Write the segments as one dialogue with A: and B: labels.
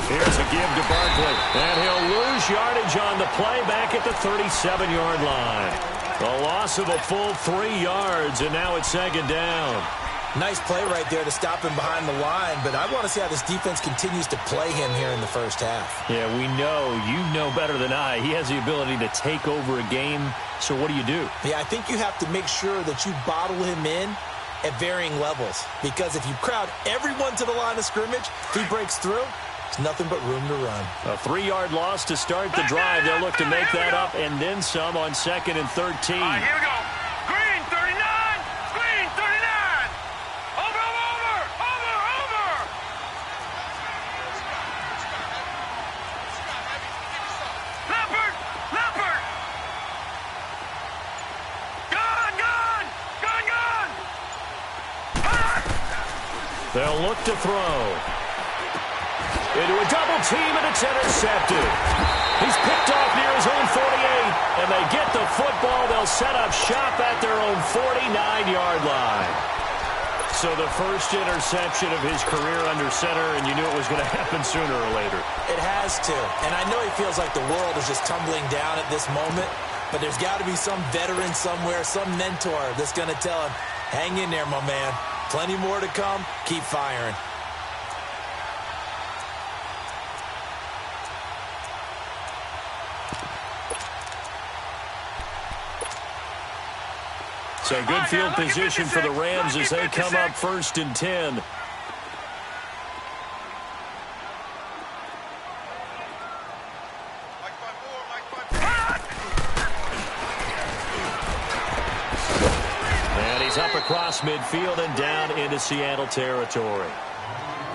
A: Here's a give to Barkley. And he'll lose yardage on the play back at the 37-yard line. A loss of a full 3 yards, and now it's second down.
B: Nice play right there to stop him behind the line, but I want to see how this defense continues to play him here in the first half.
A: Yeah, we know. You know better than I. He has the ability to take over a game, so what do you do?
B: Yeah, I think you have to make sure that you bottle him in at varying levels, because if you crowd everyone to the line of scrimmage, if he breaks through, there's nothing but room to run.
A: A 3-yard loss to start the drive. They'll look to make that up and then some on 2nd and 13.
C: All right, here we go. Green, 39. Green, 39. Over. Leopard. Gone.
A: They'll look to throw. Into a double team, and it's intercepted. He's picked off near his own 48, and they get the football. They'll set up shop at their own 49-yard line. So the first interception of his career under center, and you knew it was going to happen sooner or later.
B: It has to, and I know he feels like the world is just tumbling down at this moment, but there's got to be some veteran somewhere, some mentor that's going to tell him, hang in there, my man. Plenty more to come. Keep firing.
A: So good field position for the Rams as they come up 1st and 10. And he's up across midfield and down into Seattle territory.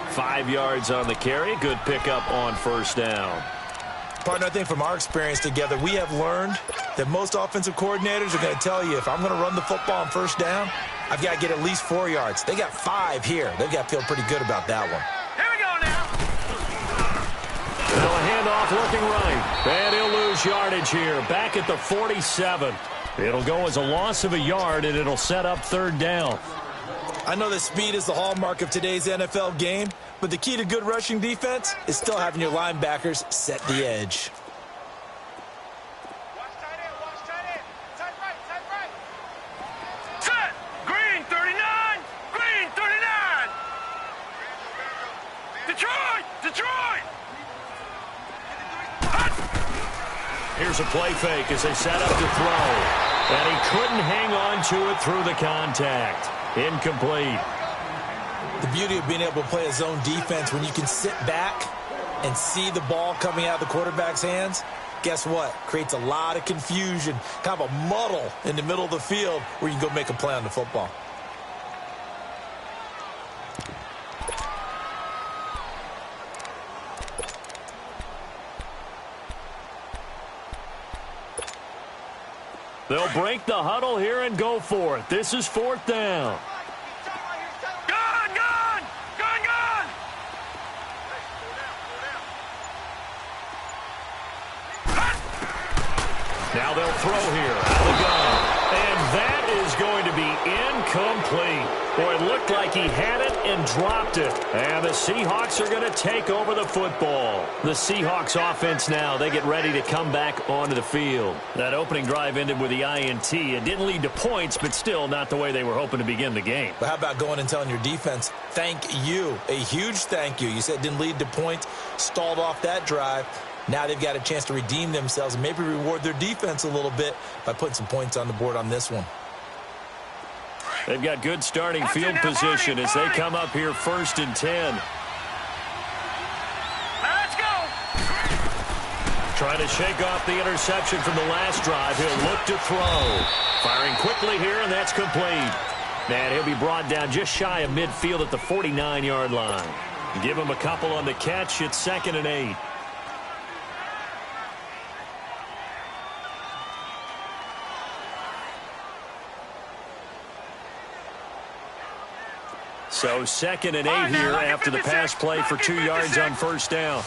A: 5 yards on the carry. Good pickup on 1st down.
B: Partner, I think from our experience together, we have learned that most offensive coordinators are going to tell you, if I'm going to run the football on 1st down, I've got to get at least 4 yards. They got 5 here. They've got to feel pretty good about that one.
C: Here we go now.
A: Now a handoff looking right. And he'll lose yardage here. Back at the 47. It'll go as a loss of a yard, and it'll set up 3rd down.
B: I know that speed is the hallmark of today's NFL game, but the key to good rushing defense is still having your linebackers set the edge.
C: Watch tight end. Tight right. Set. Green, 39. Green, 39. Detroit.
A: Here's a play fake as they set up to throw. And he couldn't hang on to it through the contact. Incomplete.
B: The beauty of being able to play a zone defense, when you can sit back and see the ball coming out of the quarterback's hands, guess what? Creates a lot of confusion, kind of a muddle in the middle of the field where you can go make a play on the football.
A: They'll break the huddle here and go for it. This is 4th down.
C: Gone.
A: Now they'll throw here out of the gun. And that is going to be incomplete. Boy, it looked like he had it and dropped it. And the Seahawks are going to take over the football. The Seahawks offense now, they get ready to come back onto the field. That opening drive ended with the INT. It didn't lead to points, but still not the way they were hoping to begin the game.
B: But how about going and telling your defense, thank you, a huge thank you. You said it didn't lead to points, stalled off that drive. Now they've got a chance to redeem themselves and maybe reward their defense a little bit by putting some points on the board on this one.
A: They've got good starting field position as they come up here 1st and 10.
C: Let's go.
A: Trying to shake off the interception from the last drive. He'll look to throw. Firing quickly here, and that's complete. And he'll be brought down just shy of midfield at the 49-yard line. Give him a couple on the catch. It's 2nd and 8. So 2nd and 8 here after the pass play for 2 yards on 1st down.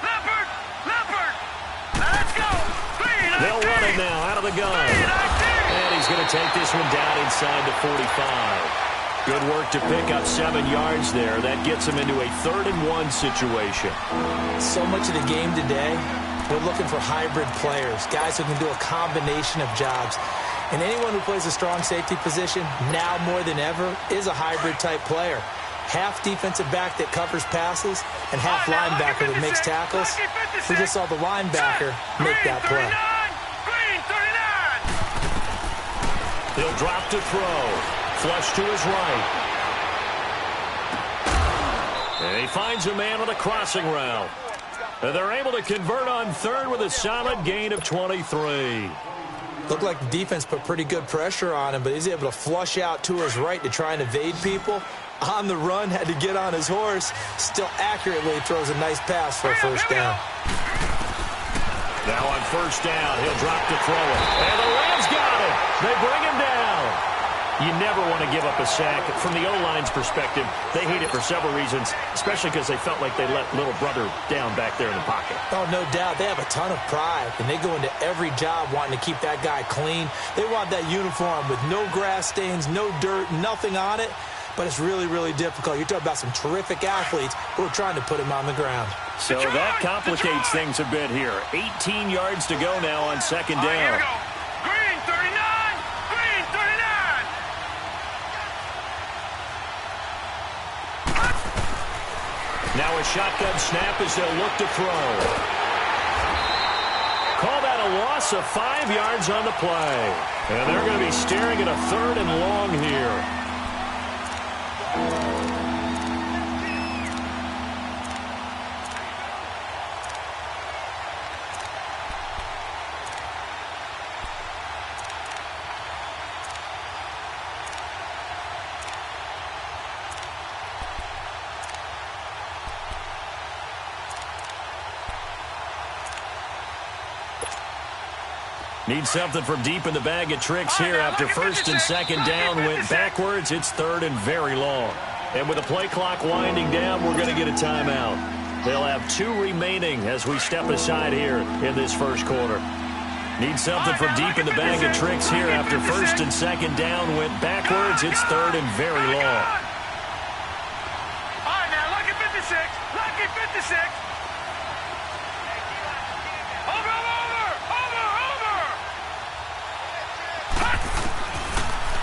C: Leopard. Let's go.
A: They'll run it now out of the gun. And he's going to take this one down inside the 45. Good work to pick up 7 yards there. That gets them into a 3rd-and-1 situation.
B: So much of the game today, we're looking for hybrid players, guys who can do a combination of jobs. And anyone who plays a strong safety position, now more than ever, is a hybrid-type player. Half defensive back that covers passes and half linebacker that makes tackles. We just saw the linebacker make that play.
A: He'll drop to throw. Flush to his right. And he finds a man on a crossing route. And they're able to convert on 3rd with a solid gain of 23.
B: Looked like the defense put pretty good pressure on him, but he's able to flush out to his right to try and evade people. On the run, had to get on his horse. Still accurately throws a nice pass for a first down.
A: Now on 1st down, he'll drop to throw it. And the Rams got it. They bring him down. You never want to give up a sack. From the O-line's perspective, they hate it for several reasons, especially because they felt like they let little brother down back there in the pocket.
B: Oh, no doubt. They have a ton of pride, and they go into every job wanting to keep that guy clean. They want that uniform with no grass stains, no dirt, nothing on it. But it's really, really difficult. You're talking about some terrific athletes who are trying to put him on the ground.
A: So that complicates things a bit here. 18 yards to go now on 2nd down.
C: Here we go. Green 39. Green 39.
A: Now a shotgun snap as they'll look to throw. Call that a loss of 5 yards on the play. And they're going to be staring at a 3rd and long here. Need something from deep in the bag of tricks here after 1st and 2nd down went backwards. It's 3rd and very long. And with the play clock winding down, we're going to get a timeout. They'll have 2 remaining as we step aside here in this first quarter. Need something from deep in the bag of tricks here after 1st and 2nd down went backwards. It's 3rd and very long.
C: All right, now, lucky 56. Lucky 56. Over.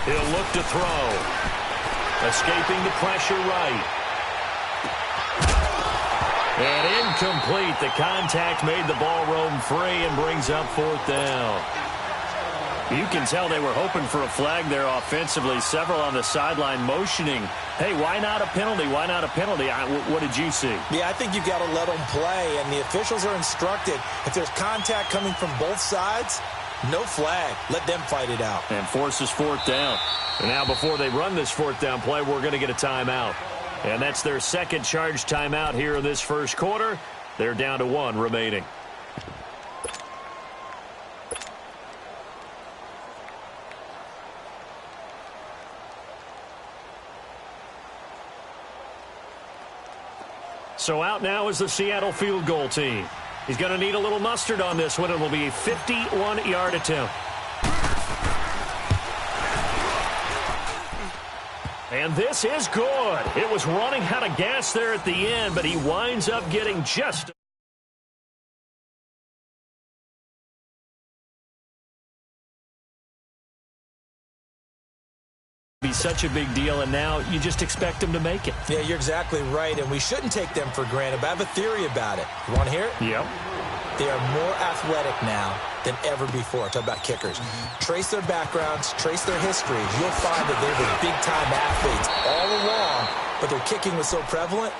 A: He'll look to throw. Escaping the pressure right. And incomplete. The contact made the ball roam free and brings up 4th down. You can tell they were hoping for a flag there offensively. Several on the sideline motioning. Hey, why not a penalty? Why not a penalty? What did you see?
B: Yeah, I think you've got to let them play, and the officials are instructed. If there's contact coming from both sides, no flag. Let them fight it out.
A: And forces 4th down. And now before they run this 4th down play, we're going to get a timeout. And that's their 2nd charge timeout here in this first quarter. They're down to 1 remaining. So out now is the Seattle field goal team. He's going to need a little mustard on this one. It will be a 51-yard attempt. And this is good. It was running out of gas there at the end, but he winds up getting just... be such a big deal, and now you just expect him to make it.
B: Yeah, you're exactly right, and we shouldn't take them for granted, but I have a theory about it. You want to hear it?
A: Yep.
B: They are more athletic now than ever before. Talk about kickers. Trace their backgrounds, trace their history. You'll find that they were big-time athletes all along, but their kicking was so prevalent,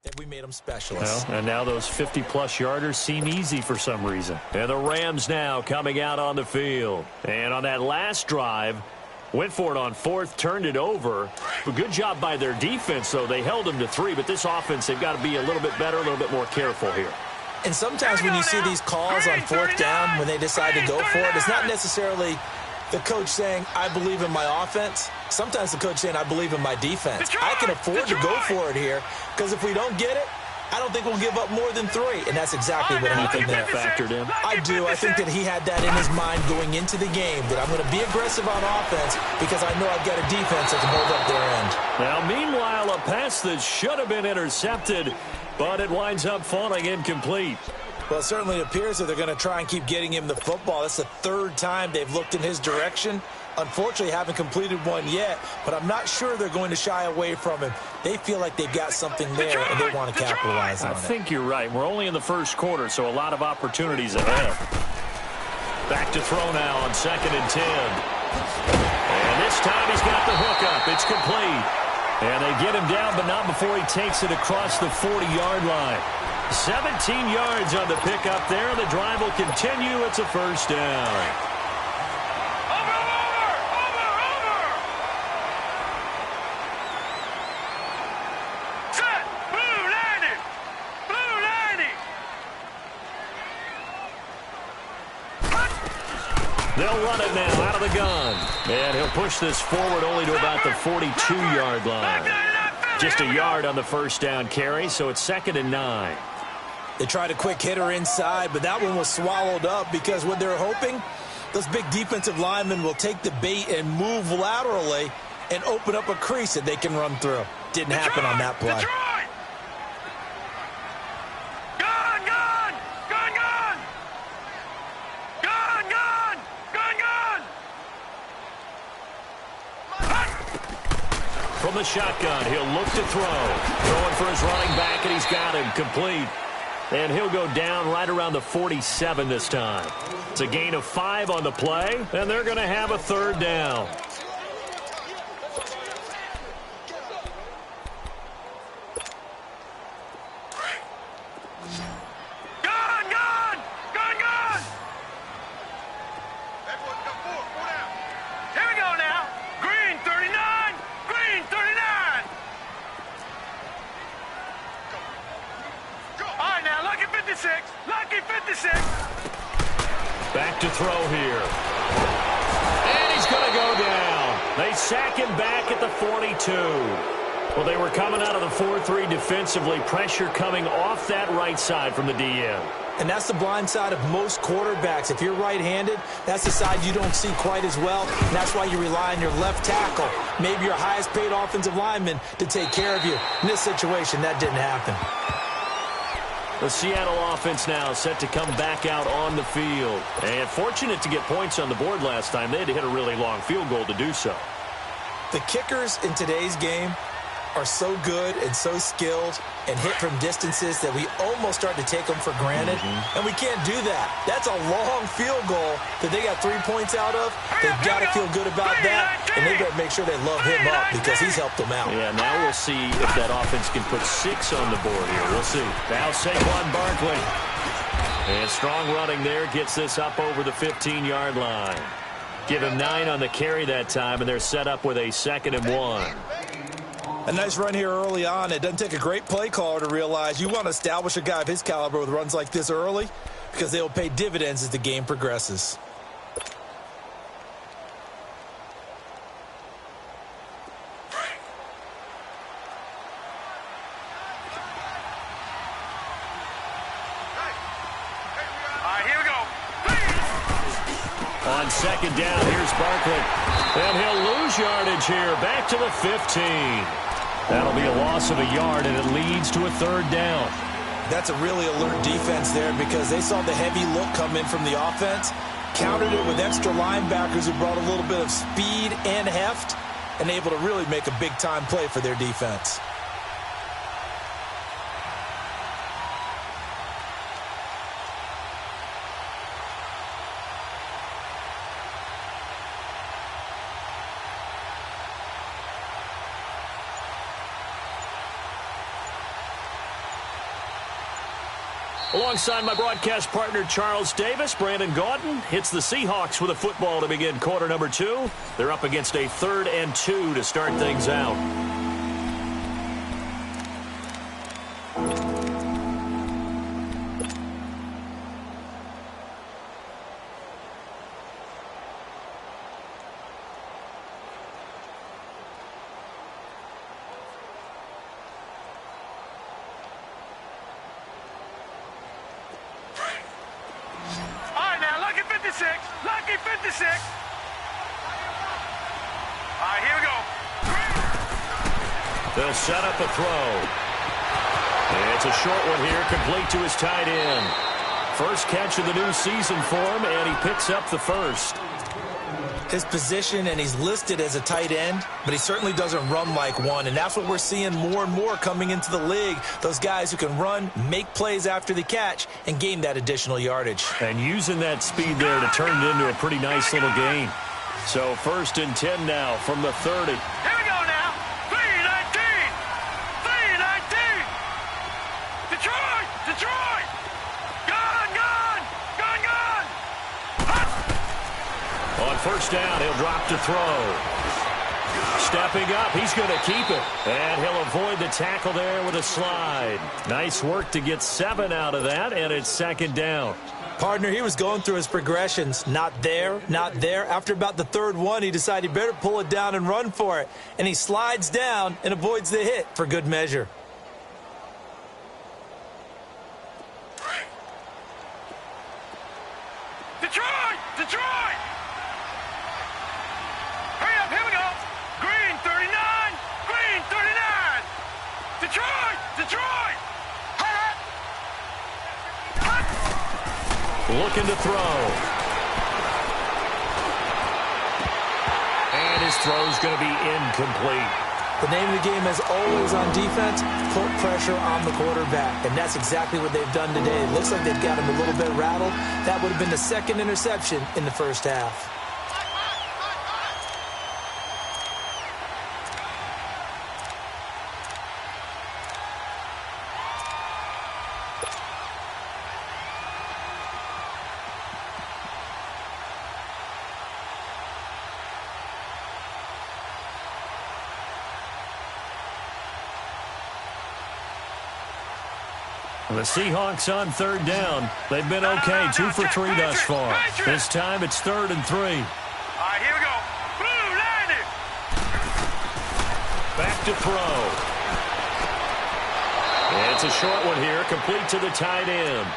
B: that we made them specialists.
A: Well, and now those 50-plus yarders seem easy for some reason. And the Rams now coming out on the field. And on that last drive, went for it on fourth, turned it over. A good job by their defense, though. They held them to 3, but this offense, they've got to be a little bit better, a little bit more careful here.
B: And sometimes when you see these calls on fourth down, when they decide to go for it, it's not necessarily the coach saying, I believe in my offense. Sometimes the coach saying, I believe in my defense. I can afford to go for it here because if we don't get it, I don't think we'll give up more than 3. And that's exactly what happened there.
A: Factored in.
B: I do. I think that he had that in his mind going into the game, that I'm going to be aggressive on offense because I know I've got a defense that can hold up their end.
A: Now, meanwhile, a pass that should have been intercepted, but it winds up falling incomplete.
B: Well, it certainly appears that they're going to try and keep getting him the football. That's the 3rd time they've looked in his direction. Unfortunately, haven't completed one yet, but I'm not sure they're going to shy away from him. They feel like they've got something there, and they want to capitalize on it.
A: I think you're right. We're only in the first quarter, so a lot of opportunities ahead. Back to throw now on 2nd and 10. And this time he's got the hook up. It's complete. And they get him down, but not before he takes it across the 40-yard line. 17 yards on the pickup there. The drive will continue. It's a first down.
C: Set. Blue landing. Blue landing.
A: They'll run it now out of the gun. And he'll push this forward only to about the 42-yard line. Just a yard on the first down carry, so it's 2nd and 9.
B: They tried a quick hitter inside, but that one was swallowed up because what they're hoping, those big defensive linemen will take the bait and move laterally and open up a crease that they can run through. Didn't happen on that play.
C: Detroit. Gun, gun, gun, gun. Gun, gun, gun, gun.
A: From the shotgun, he'll look to throw. Throwing for his running back, and he's got him complete. And he'll go down right around the 47 this time. It's a gain of 5 on the play, and they're going to have a 3rd down.
C: Gun, gun, gun, gun. Here we go now. Green 39, green 39. All right, now, lucky 56, lucky 56.
A: Back to throw here. And he's going to go down. They sack him back at the 42. Well, they were coming out of the 4-3 defensively. Pressure coming off that right side from the DN.
B: And that's the blind side of most quarterbacks. If you're right-handed, that's the side you don't see quite as well. And that's why you rely on your left tackle, maybe your highest-paid offensive lineman, to take care of you. In this situation, that didn't happen.
A: The Seattle offense now set to come back out on the field. And fortunate to get points on the board last time. They had to hit a really long field goal to do so.
B: The kickers in today's game are so good and so skilled and hit from distances that we almost start to take them for granted. And we can't do that. That's a long field goal that they got 3 points out of. They've got to feel good about that, and they better make sure they love him up because he's helped them out.
A: Yeah, now we'll see if that offense can put 6 on the board here. We'll see. Now Saquon Barkley. And strong running there gets this up over the 15-yard line. Give him 9 on the carry that time, and they're set up with a 2nd and 1.
B: A nice run here early on. It doesn't take a great play caller to realize you want to establish a guy of his caliber with runs like this early because they will pay dividends as the game progresses.
C: All right, here we go.
A: On 2nd down, here's Barkley. And he'll lose yardage here. Back to the 15. That'll be a loss of a yard, and it leads to a 3rd down.
B: That's a really alert defense there because they saw the heavy look come in from the offense, countered it with extra linebackers who brought a little bit of speed and heft, and able to really make a big-time play for their defense.
A: Alongside my broadcast partner, Charles Davis, Brandon Gaudin hits the Seahawks with a football to begin quarter number 2. They're up against a 3rd and 2 to start things out.
C: Lucky 56. All right, here we go.
A: They'll set up a throw. It's a short one here, complete to his tight end. First catch of the new season for him, and he picks up the first.
B: His position, and he's listed as a tight end, but he certainly doesn't run like one, and that's what we're seeing more and more coming into the league. Those guys who can run, make plays after the catch, and gain that additional yardage.
A: And using that speed there to turn it into a pretty nice little gain. So 1st and 10 now from the 30.
C: Here we go now. 3-19. 3-19. Detroit. Detroit. Gone.
A: On 1st down, he'll drop to throw. Stepping up, he's going to keep it. And he'll avoid the tackle there with a slide. Nice work to get 7 out of that, and it's 2nd down.
B: Partner, he was going through his progressions. Not there, not there. After about the 3rd one, he decided he better pull it down and run for it. And he slides down and avoids the hit for good measure.
C: Detroit. Hurry up, here we go. Green 39. Green 39. Detroit.
A: Looking to throw. And his throw's going to be incomplete.
B: The name of the game is always on defense, put pressure on the quarterback. And that's exactly what they've done today. It looks like they've got him a little bit rattled. That would have been the 2nd interception in the first half.
A: The Seahawks on 3rd down. They've been okay, 2 for 3 thus far. This time it's 3rd and 3.
C: All right, here we go. Blue 90.
A: Back to throw. It's a short one here, complete to the tight end.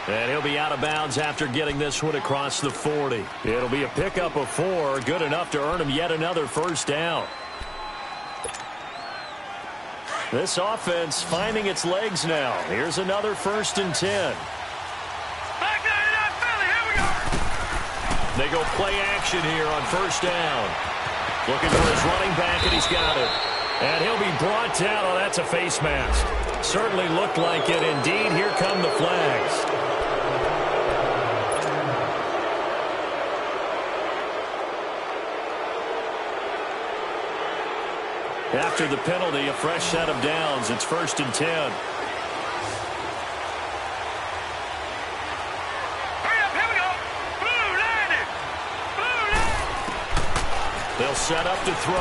A: And he'll be out of bounds after getting this one across the 40. It'll be a pickup of 4, good enough to earn him yet another 1st down. This offense finding its legs now. Here's another 1st and 10.
C: Back 99 Philly, here we go.
A: They go play action here on 1st down. Looking for his running back, and he's got it. And he'll be brought down. Oh, that's a face mask. Certainly looked like it. Indeed, here come the flags. After the penalty, a fresh set of downs. It's 1st and 10.
C: Hurry up, here we go. Blue 90.
A: They'll set up to throw.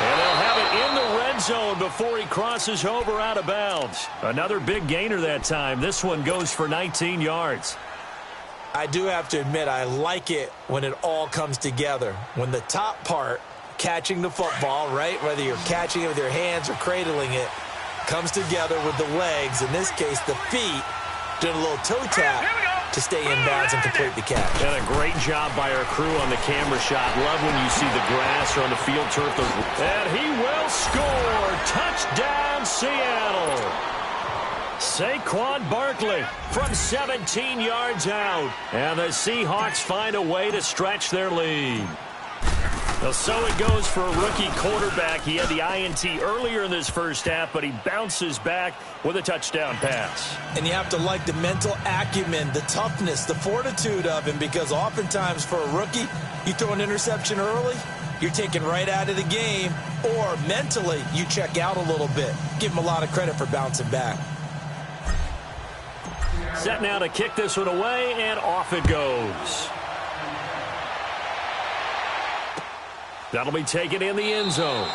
A: And they'll have it in the red zone before he crosses over out of bounds. Another big gainer that time. This one goes for 19 yards.
B: I do have to admit, I like it when it all comes together. When the top part, catching the football, right, whether you're catching it with your hands or cradling it, comes together with the legs, in this case the feet, doing a little toe tap to stay in bounds and complete the catch.
A: And a great job by our crew on the camera shot. Love when you see the grass or on the field turf. And he will score. Touchdown, Seattle. Saquon Barkley from 17 yards out. And the Seahawks find a way to stretch their lead. Well, so it goes for a rookie quarterback. He had the INT earlier in this first half, but he bounces back with a touchdown pass.
B: And you have to like the mental acumen, the toughness, the fortitude of him, because oftentimes for a rookie, you throw an interception early, you're taken right out of the game, or mentally you check out a little bit. Give him a lot of credit for bouncing back.
A: Set now to kick this one away, and off it goes. That'll be taken in the end zone.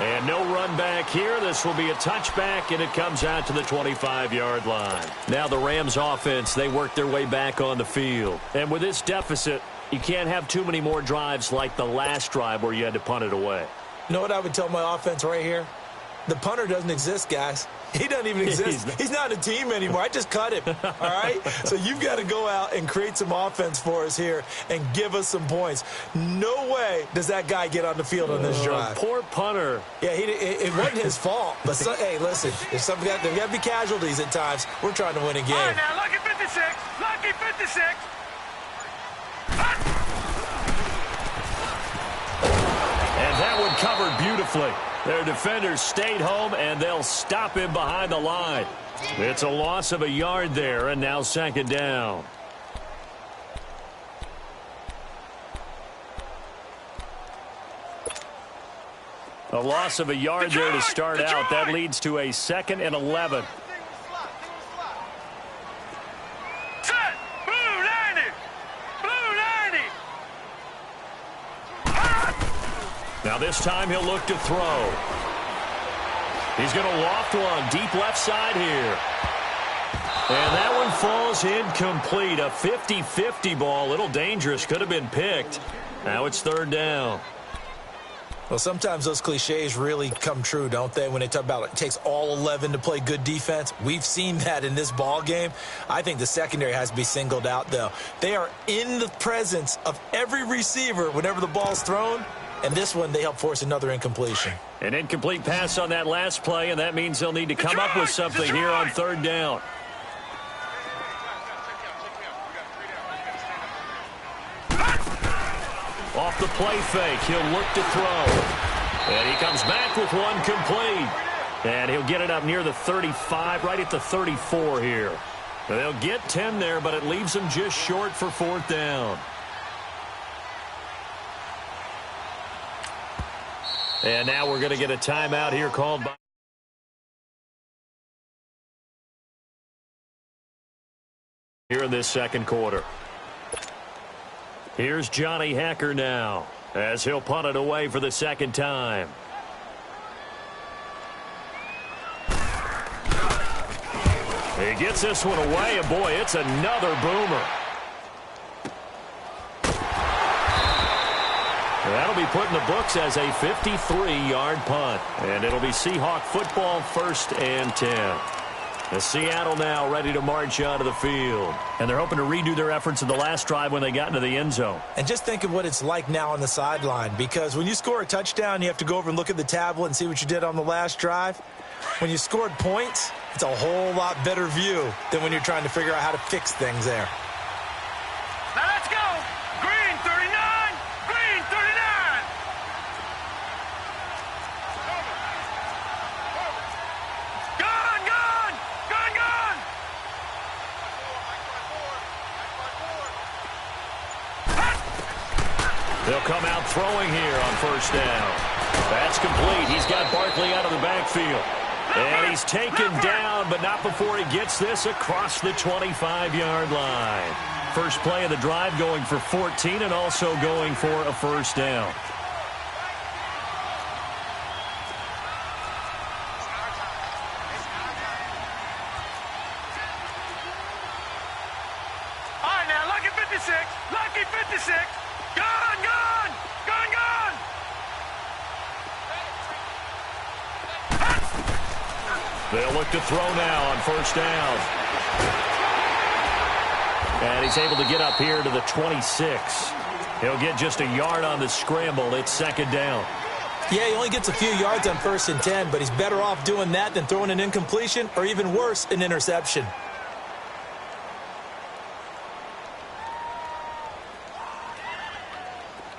A: And no run back here. This will be a touchback, and it comes out to the 25-yard line. Now the Rams offense, they work their way back on the field. And with this deficit, you can't have too many more drives like the last drive where you had to punt it away.
B: You know what I would tell my offense right here? The punter doesn't exist, guys. He doesn't even exist. He's not a team anymore. I just cut him, all right? So you've got to go out and create some offense for us here and give us some points. No way does that guy get on the field on this drive.
A: Poor punter.
B: Yeah, it wasn't his fault. But, hey, listen, if there's got to be casualties at times. We're trying to win a game.
C: All right, now, lucky 56. Lucky 56.
A: And that one covered beautifully. Their defenders stayed home, and they'll stop him behind the line. It's a loss of a yard there, and now second down. A loss of a yard there to start out. That leads to a 2nd and 11.
C: Set. Blue 90. Blue 90.
A: Now this time he'll look to throw. He's going to loft one deep left side here. And that one falls incomplete. A 50-50 ball. A little dangerous. Could have been picked. Now it's third down.
B: Well, sometimes those cliches really come true, don't they? When they talk about it takes all 11 to play good defense. We've seen that in this ball game. I think the secondary has to be singled out, though. They are in the presence of every receiver whenever the ball's thrown. And this one, they help force another incompletion.
A: An incomplete pass on that last play, and that means they'll need to come up with something here on third down. Off the play fake, he'll look to throw. And he comes back with one complete. And he'll get it up near the 35, right at the 34 here. They'll get 10 there, but it leaves them just short for fourth down. And now we're going to get a timeout here called by here in this second quarter. Here's Johnny Hacker now as he'll punt it away for the second time. He gets this one away, and boy, it's another boomer. That'll be put in the books as a 53-yard punt. And it'll be Seahawk football, 1st and 10. The Seattle now ready to march onto the field. And they're hoping to redo their efforts in the last drive when they got into the end zone.
B: And just think of what it's like now on the sideline. Because when you score a touchdown, you have to go over and look at the tablet and see what you did on the last drive. When you scored points, it's a whole lot better view than when you're trying to figure out how to fix things there.
C: Now let's go. Green 39. Green 39. Gone, gone. Gone, gone.
A: They'll come out throwing here on first down. That's complete. He's got Barkley out of the backfield. And he's taken down, but not before he gets this across the 25-yard line. First play of the drive going for 14 and also going for a first down.
C: All right, now, lucky 56. Lucky 56. Gone, gone. Gone, gone.
A: They'll look to throw now on first down. And he's able to get up here to the 26. He'll get just a yard on the scramble. It's second down.
B: Yeah, he only gets a few yards on 1st and 10, but he's better off doing that than throwing an incompletion or even worse, an interception.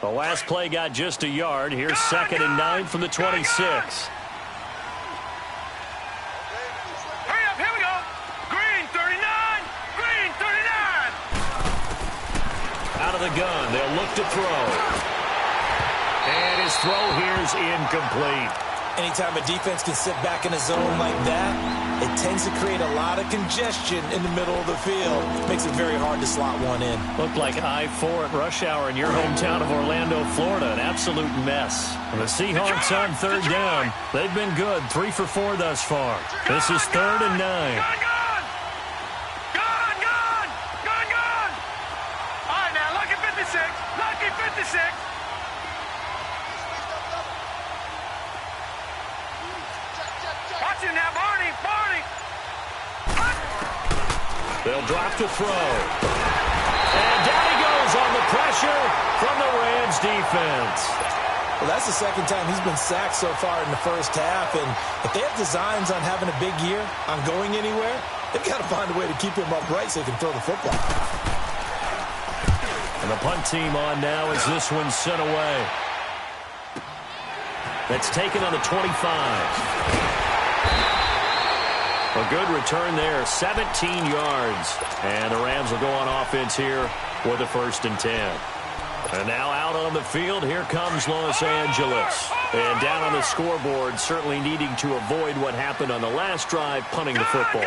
A: The last play got just a yard. Here's 2nd and 9 from the 26.
C: Hurry up, here we go. Green 39. Green 39.
A: Out of the gun, they'll look to throw. And his throw here's incomplete.
B: Anytime a defense can sit back in a zone like that, it tends to create a lot of congestion in the middle of the field. Makes it very hard to slot one in.
A: Looked like I-4 at rush hour in your hometown of Orlando, Florida. An absolute mess. And the Seahawks on third down. They've been good. 3 for 4 thus far. This is 3rd and 9.
C: All right, now, lucky 56. Lucky 56. Watch him now, Barney.
A: They'll drop to throw. And down he goes on the pressure from the Rams defense.
B: Well, that's the second time he's been sacked so far in the first half. And if they have designs on having a big year, on going anywhere, they've got to find a way to keep him upright so he can throw the football.
A: And the punt team on now as this one's sent away. That's taken on the 25. A good return there, 17 yards. And the Rams will go on offense here with a 1st and 10. And now out on the field, here comes Los Angeles. And down on the scoreboard, certainly needing to avoid what happened on the last drive, punting the football.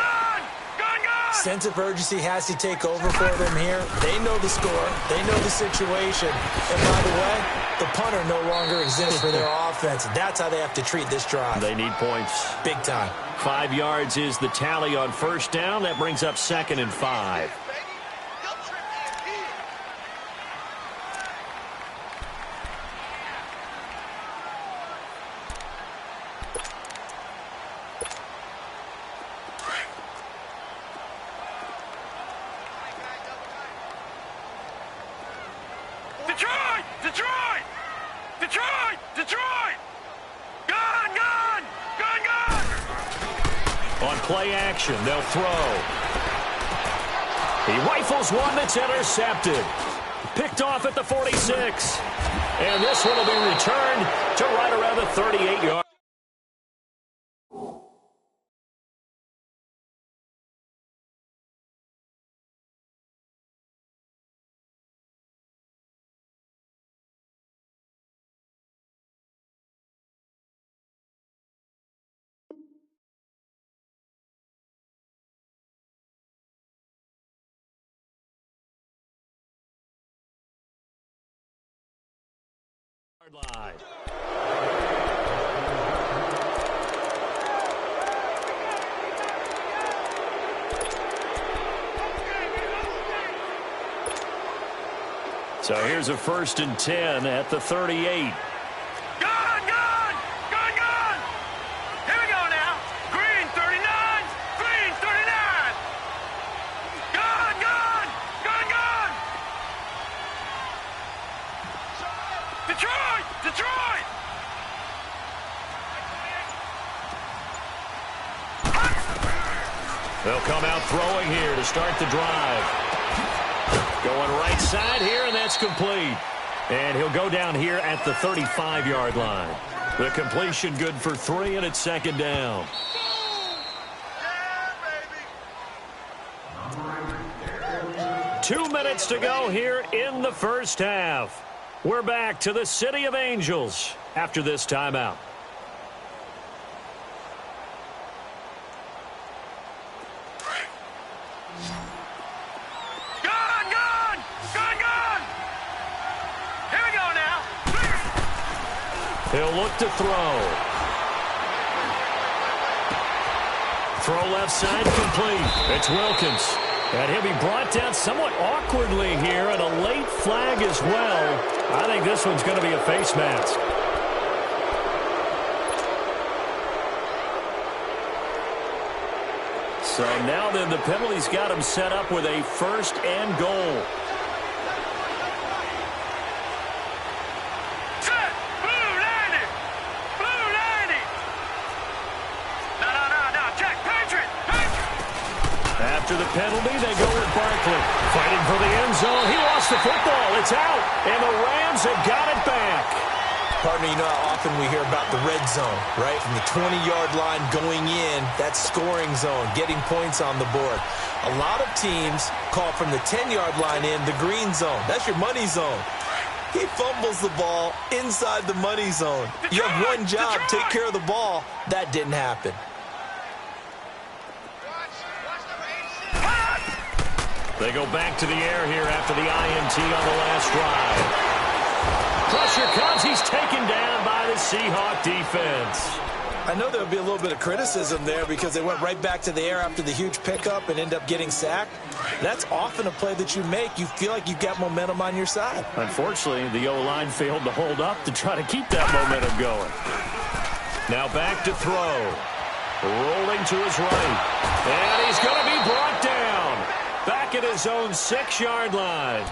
B: Sense of urgency has to take over for them here. They know the score. They know the situation. And by the way, the punter no longer exists for their offense. That's how they have to treat this drive.
A: They need points.
B: Big time.
A: 5 yards is the tally on 1st down. That brings up 2nd and 5.
C: Detroit! Gun!
A: On play action, they'll throw. He rifles one that's intercepted. Picked off at the 46. And this one will be returned to right around the 38-yard. Line. So here's a 1st and 10 at the 38.
C: Gun! Here we go now. Green 39. Green 39. Gun! Detroit!
A: They'll come out throwing here to start the drive. Going right side here, and that's complete. And he'll go down here at the 35-yard line. The completion good for 3, and it's 2nd down.
C: Yeah,
A: 2 minutes to go here in the first half. We're back to the City of Angels after this timeout.
C: Gun! Here we go now.
A: He'll look to throw. Throw left side complete. It's Wilkins. And he'll be brought down somewhat awkwardly here, and a late flag as well. I think this one's going to be a face mask. So now then the penalty's got him set up with a 1st and goal.
C: Set! Blue 90! No, check! Patriot!
A: After the penalty, they go with Barkley. Fighting for the end zone. He lost the football. It's out. And the Rams have got it back.
B: Partner, you know how often we hear about the red zone, right? From the 20-yard line going in, that scoring zone, getting points on the board. A lot of teams call from the 10-yard line in the green zone. That's your money zone. He fumbles the ball inside the money zone. You have one job, take care of the ball. That didn't happen.
A: They go back to the air here after the INT on the last drive. Pressure comes. He's taken down by the Seahawk defense.
B: I know there'll be a little bit of criticism there because they went right back to the air after the huge pickup and end up getting sacked. That's often a play that you make. You feel like you've got momentum on your side.
A: Unfortunately, the O-line failed to hold up to try to keep that momentum going. Now back to throw. Rolling to his right. And he's going to be brought down. Back at his own 6-yard line.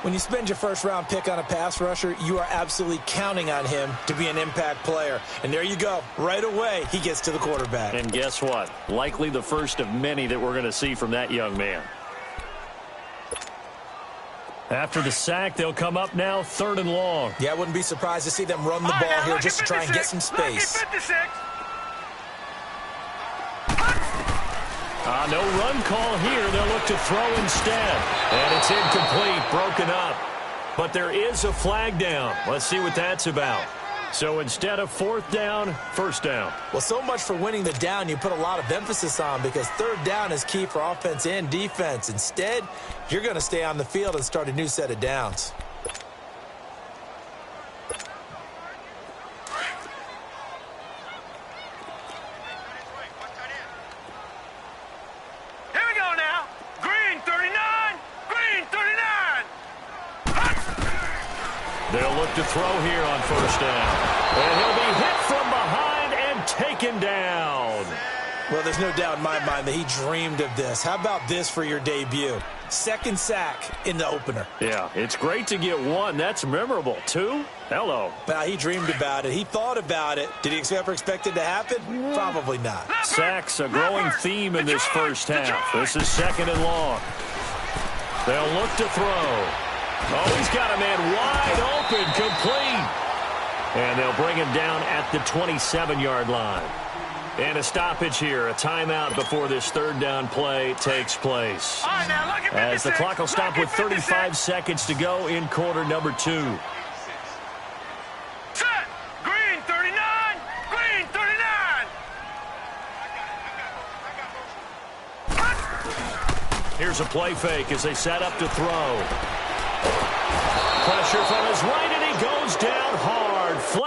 B: When you spend your first-round pick on a pass rusher, you are absolutely counting on him to be an impact player. And there you go. Right away, he gets to the quarterback.
A: And guess what? Likely the first of many that we're going to see from that young man. After the sack, they'll come up now 3rd and long.
B: Yeah, I wouldn't be surprised to see them run the ball here just to try and get some space.
A: No run call here. They'll look to throw instead. And it's incomplete, broken up. But there is a flag down. Let's see what that's about. So instead of 4th down, 1st down.
B: Well, so much for winning the down you put a lot of emphasis on because 3rd down is key for offense and defense. Instead, you're going to stay on the field and start a new set of downs.
A: They'll look to throw here on 1st down. And he'll be hit from behind and taken down.
B: Well, there's no doubt in my mind that he dreamed of this. How about this for your debut? 2nd sack in the opener.
A: Yeah, it's great to get 1. That's memorable. 2? Hello.
B: Well, he dreamed about it. He thought about it. Did he ever expect it to happen? Probably not.
A: Sacks, a growing theme in this first half. This is 2nd and long. They'll look to throw. Oh, he's got a man wide open, complete. And they'll bring him down at the 27-yard line. And a stoppage here, a timeout before this 3rd down play takes place. As the clock will stop with 35 seconds to go in quarter number 2.
C: Set! Green 39! Green 39!
A: Here's a play fake as they set up to throw. Pressure from his right, and he goes down hard. Flat.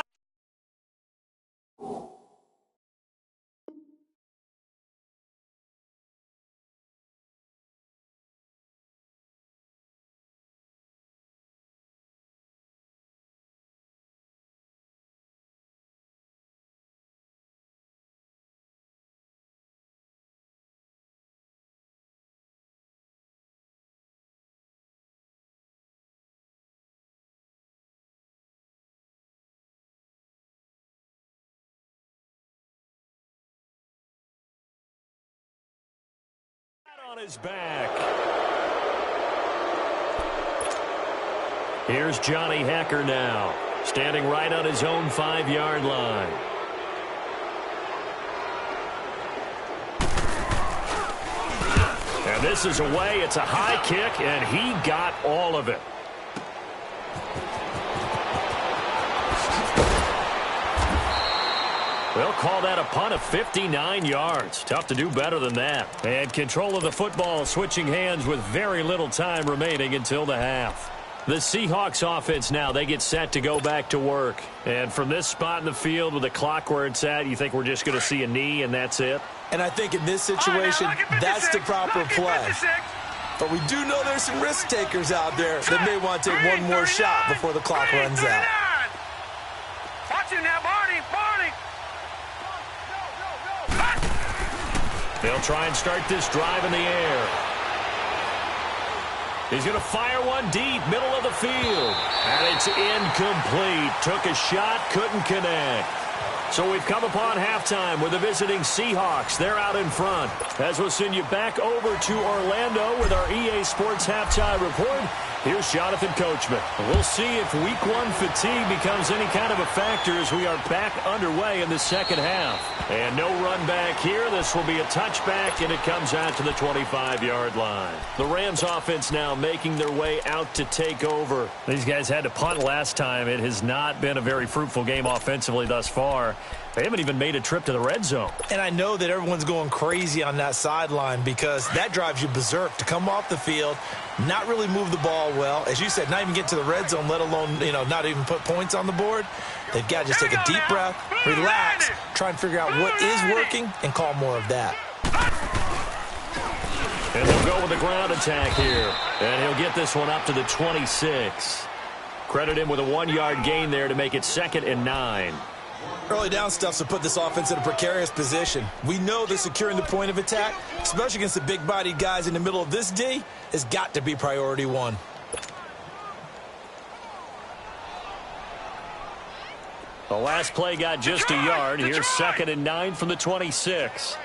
A: On his back. Here's Johnny Hecker now, standing right on his own 5-yard line. And this is away. It's a high kick, and he got all of it. They'll call that a punt of 59 yards. Tough to do better than that. And control of the football switching hands with very little time remaining until the half. The Seahawks offense now, they get set to go back to work. And from this spot in the field with the clock where it's at, you think we're just going to see a knee and that's it?
B: And I think in this situation, that's the proper play. But we do know there's some risk takers out there that may want to take one more shot before the clock runs out.
C: Watch it now, Barney.
A: They'll try and start this drive in the air. He's going to fire one deep, middle of the field. And it's incomplete. Took a shot, couldn't connect. So we've come upon halftime with the visiting Seahawks. They're out in front. As we'll send you back over to Orlando with our EA Sports Halftime Report. Here's Jonathan Coachman. We'll see if week one fatigue becomes any kind of a factor as we are back underway in the second half. And no run back here. This will be a touchback, and it comes out to the 25-yard line. The Rams offense now making their way out to take over. These guys had to punt last time. It has not been a very fruitful game offensively thus far. They haven't even made a trip to the red zone.
B: And I know that everyone's going crazy on that sideline because that drives you berserk to come off the field, not really move the ball well. As you said, not even get to the red zone, let alone, not even put points on the board. They've got to just take a deep breath, relax, try and figure out what is working, and call more of that.
A: And they'll go with the ground attack here. And he'll get this one up to the 26. Credit him with a 1-yard gain there to make it 2nd and 9.
B: Early down stuff to put this offense in a precarious position. We know that securing the point of attack, especially against the big-bodied guys in the middle of this D, has got to be priority one.
A: The last play got just a yard. Here's 2nd and 9 from the 26.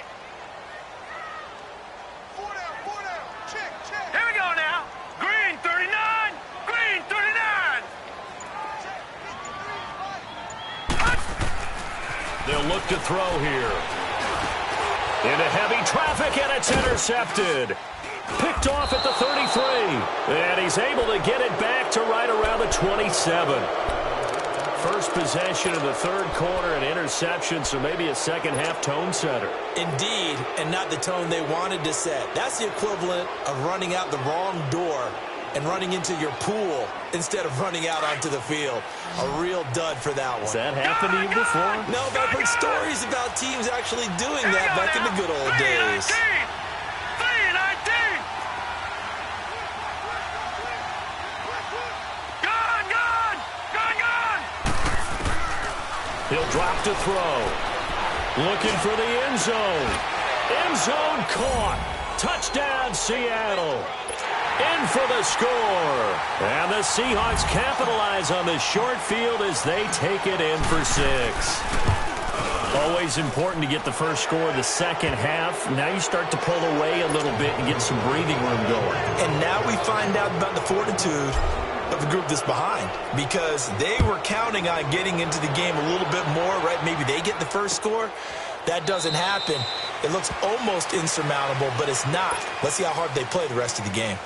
C: Here we go now. Green 39. Green 39.
A: They'll look to throw here. Into heavy traffic, and it's intercepted. Picked off at the 33. And he's able to get it back to right around the 27. First possession of the third quarter, an interception, so maybe a second-half tone setter.
B: Indeed, and not the tone they wanted to set. That's the equivalent of running out the wrong door and running into your pool instead of running out onto the field. A real dud for that one.
A: Has that happened to you before?
B: No, but I've heard stories about teams actually doing that back in the good old days.
C: 319. Gone.
A: He'll drop to throw. Looking for the end zone. End zone caught. Touchdown, Seattle. In for the score. And the Seahawks capitalize on the short field as they take it in for 6. Always important to get the first score of the second half. Now you start to pull away a little bit and get some breathing room going.
B: And now we find out about the fortitude of the group that's behind, because they were counting on getting into the game a little bit more, right? Maybe they get the first score. That doesn't happen. It looks almost insurmountable, but it's not. Let's see how hard they play the rest of the game.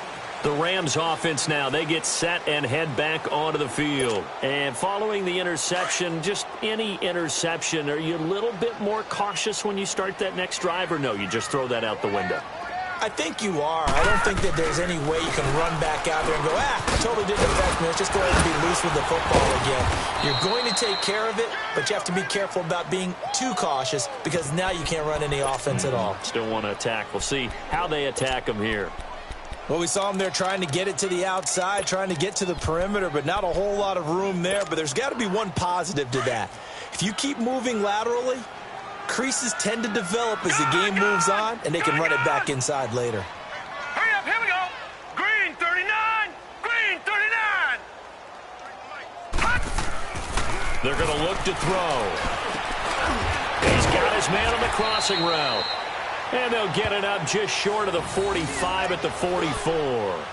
A: The Rams offense now, they get set and head back onto the field. And following the interception, just any interception, are you a little bit more cautious when you start that next drive, or no, you just throw that out the window?
B: I think you are. I don't think that there's any way you can run back out there and go, totally didn't affect me. Let's just go ahead and be loose with the football again. You're going to take care of it, but you have to be careful about being too cautious because now you can't run any offense at all.
A: Still want to attack. We'll see how they attack them here.
B: Well, we saw them there trying to get it to the outside, trying to get to the perimeter, but not a whole lot of room there. But there's got to be one positive to that. If you keep moving laterally, creases tend to develop as the game moves on, and they can run it back inside later.
C: Hurry up, here we go. Green 39. Green 39.
A: They're going to look to throw. He's got his man on the crossing route. And they'll get it up just short of the 45 at the 44.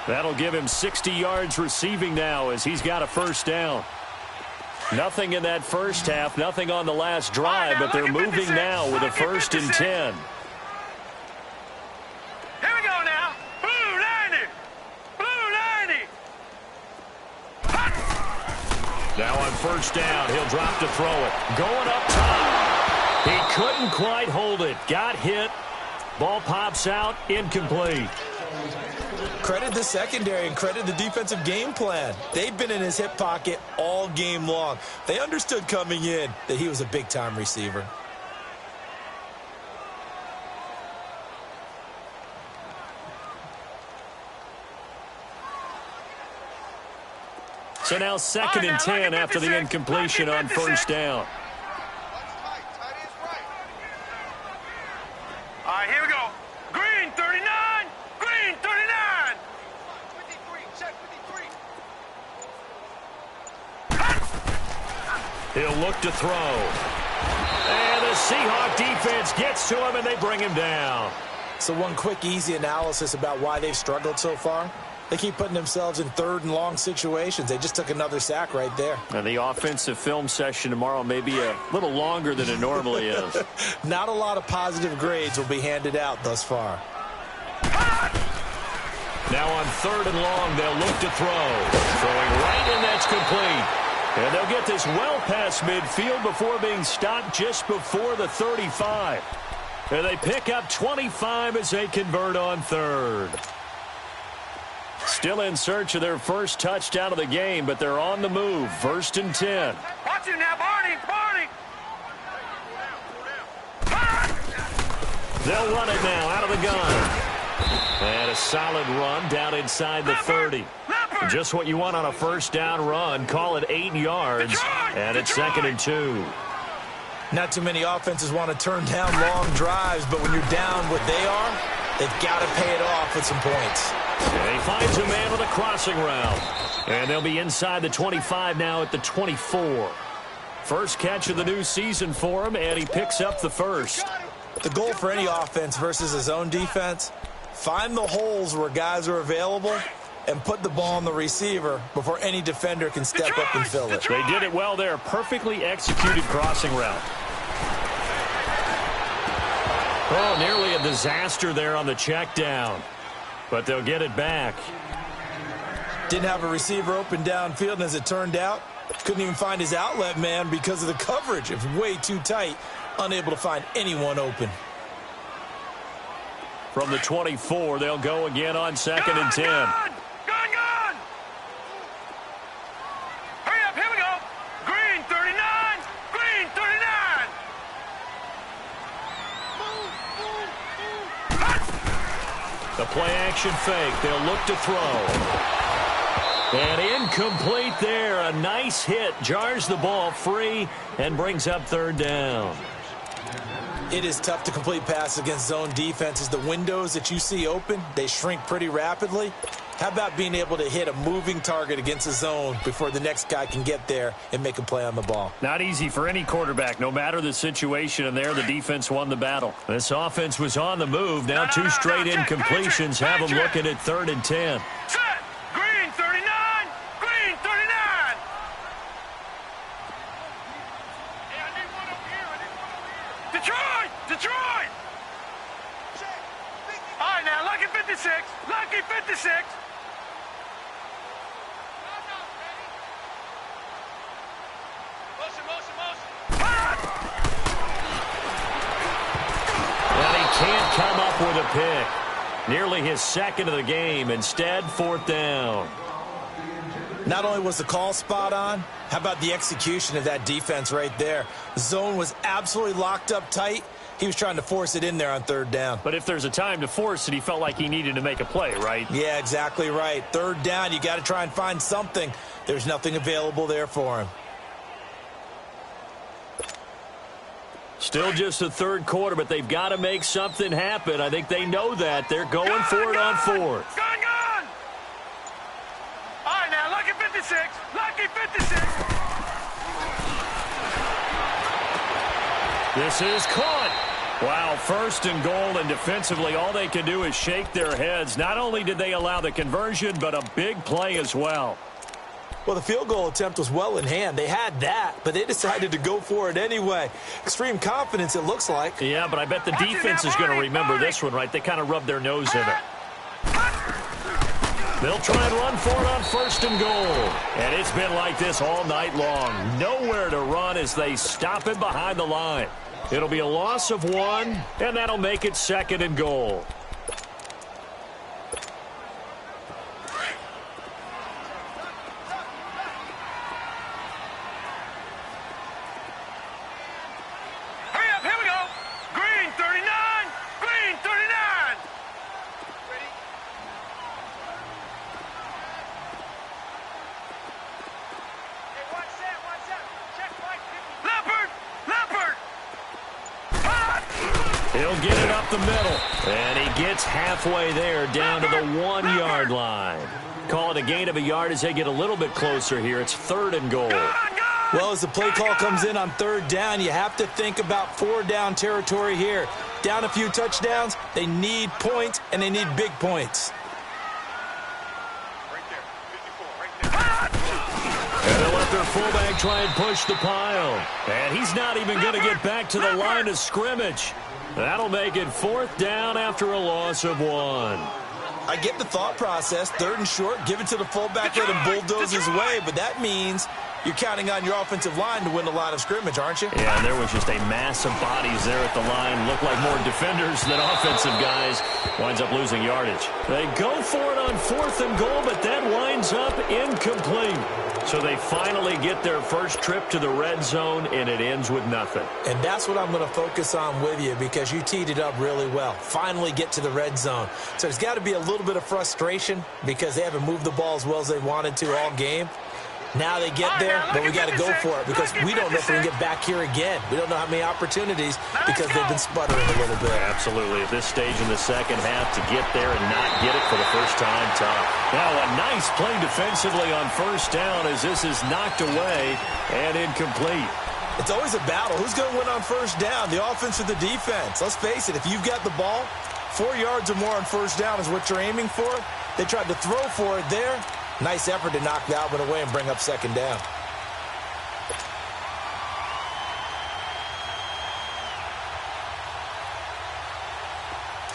A: That'll give him 60 yards receiving now as he's got a first down. Nothing in that first half, nothing on the last drive, but they're moving now with a 1st and 10.
C: Here we go now. Blue 90. Blue 90.
A: Now on first down, he'll drop to throw it. Going up top. He couldn't quite hold it. Got hit. Ball pops out. Incomplete.
B: Credit the secondary and credit the defensive game plan. They've been in his hip pocket all game long. They understood coming in that he was a big-time receiver.
A: So now 2nd and 10 after the incompletion on first down.
C: All right, here we go. Green 39. Green 39. 53.
A: He'll look to throw. And the Seahawk defense gets to him, and they bring him down.
B: So one quick, easy analysis about why they've struggled so far. They keep putting themselves in third and long situations. They just took another sack right there.
A: And the offensive film session tomorrow may be a little longer than it normally is.
B: Not a lot of positive grades will be handed out thus far.
A: Now on third and long, they'll look to throw. Throwing right, and that's complete. And they'll get this well past midfield before being stopped just before the 35. And they pick up 25 as they convert on third. Still in search of their first touchdown of the game, but they're on the move. First and 10.
C: Watch him now, Barney.
A: They'll run it now out of the gun. And a solid run down inside the 30. Just what you want on a first down run. Call it 8 yards. And it's second and 2.
B: Not too many offenses want to turn down long drives, but when you're down what they are, they've got to pay it off with some points.
A: And he finds a man with a crossing route. And they'll be inside the 25 now at the 24. First catch of the new season for him, and he picks up the first.
B: The goal for any offense versus a zone defense, find the holes where guys are available and put the ball on the receiver before any defender can step up and fill it.
A: They did it well there. Perfectly executed crossing route. Oh, nearly a disaster there on the check down. But they'll get it back.
B: Didn't have a receiver open downfield, and as it turned out, couldn't even find his outlet man because of the coverage. It was way too tight, unable to find anyone open.
A: From the 24, they'll go again on second and 10.
C: Gun! Hurry up, here we go. Green 39. Green 39.
A: The play action fake. They'll look to throw. And incomplete there. A nice hit. Jars the ball free and brings up third down.
B: It is tough to complete passes against zone defenses. The windows that you see open, they shrink pretty rapidly. How about being able to hit a moving target against a zone before the next guy can get there and make a play on the ball?
A: Not easy for any quarterback, no matter the situation, and there the defense won the battle. This offense was on the move. Now two straight incompletions have them looking at third and 10.
C: Set. Green 39. Green 39. Yeah, I need one over here. Detroit! All right, now, Lucky 56. Lucky 56. Motion.
A: And he can't come up with a pick. Nearly his second of the game. Instead, fourth down.
B: Not only was the call spot on, how about the execution of that defense right there? The zone was absolutely locked up tight. He was trying to force it in there on third down.
A: But if there's a time to force it, he felt like he needed to make a play, right?
B: Yeah, exactly right. Third down, you got to try and find something. There's nothing available there for him.
A: Still just the third quarter, but they've got to make something happen. I think they know that. They're going for it on fourth.
C: Gun! All right, now, Lucky 56. Lucky 56.
A: This is caught. Wow, first and goal, and defensively, all they can do is shake their heads. Not only did they allow the conversion, but a big play as well.
B: Well, the field goal attempt was well in hand. They had that, but they decided to go for it anyway. Extreme confidence, it looks like.
A: Yeah, but I bet the defense is going to remember this one, right? They kind of rubbed their nose in it. They'll try and run for it on first and goal. And it's been like this all night long. Nowhere to run as they stop him behind the line. It'll be a loss of 1, and that'll make it second and goal.
C: Hurry up, here we go. Green 39. Green 39. Ready? Hey, watch that. Check right. Leopard.
A: He'll get it up the middle. And he gets halfway there down to the 1-yard line. Call it a gain of a yard as they get a little bit closer here. It's third and goal.
B: Well, as the play call comes in on third down, you have to think about 4-down territory here. Down a few touchdowns, they need points, and they need big points.
A: their fullback try and push the pile. And he's not even going to get back to the line of scrimmage. That'll make it 4th down after a loss of 1.
B: I get the thought process. 3rd and short, give it to the fullback, let him bulldoze his way. But that means you're counting on your offensive line to win the line of scrimmage, aren't you?
A: Yeah, and there was just a mass of bodies there at the line. Looked like more defenders than offensive guys. Winds up losing yardage. They go for it on 4th and goal, but that winds up incomplete. So they finally get their first trip to the red zone, and it ends with nothing.
B: And that's what I'm going to focus on with you, because you teed it up really well. Finally get to the red zone. So there's got to be a little bit of frustration because they haven't moved the ball as well as they wanted to all game. Now they get there, but we got to go for it because we don't know if we can get back here again. We don't know how many opportunities because they've been sputtering a little bit.
A: Absolutely. At this stage in the second half, to get there and not get it for the first time, tough. Now a nice play defensively on 1st down as this is knocked away and incomplete.
B: It's always a battle. Who's going to win on 1st down, the offense or the defense? Let's face it, if you've got the ball, 4 yards or more on 1st down is what you're aiming for. They tried to throw for it there. Nice effort to knock that one away and bring up 2nd down.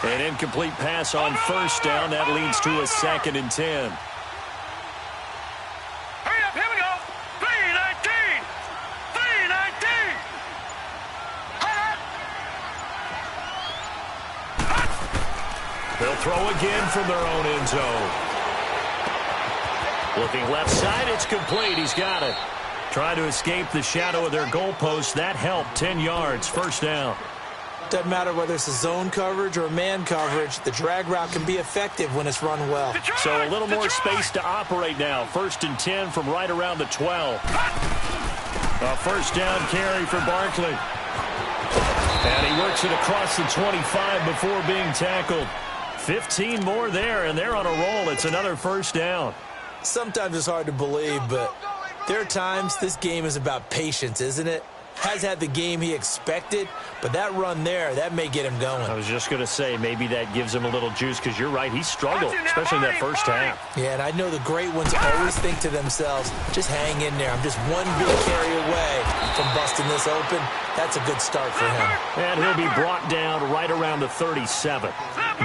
A: An incomplete pass on 1st down. That leads to a 2nd and 10.
C: Hurry up, here we go. 3-19. 3-19.
A: They'll throw again from their own end zone. Looking left side, it's complete. He's got it. Trying to escape the shadow of their goalpost. That helped. 10 yards, 1st down.
B: Doesn't matter whether it's a zone coverage or a man coverage. The drag route can be effective when it's run well.
A: So a little more space to operate now. 1st and 10 from right around the 12. A 1st down carry for Barkley. And he works it across the 25 before being tackled. 15 more there, and they're on a roll. It's another 1st down.
B: Sometimes it's hard to believe, but there are times this game is about patience, isn't it? Has had the game he expected, but that run there, that may get him going.
A: I was just going to say, maybe that gives him a little juice, because you're right, he struggled, especially in that 1st half.
B: Yeah, and I know the great ones always think to themselves, just hang in there. I'm just one big carry away from busting this open. That's a good start for him.
A: And he'll be brought down right around the 37.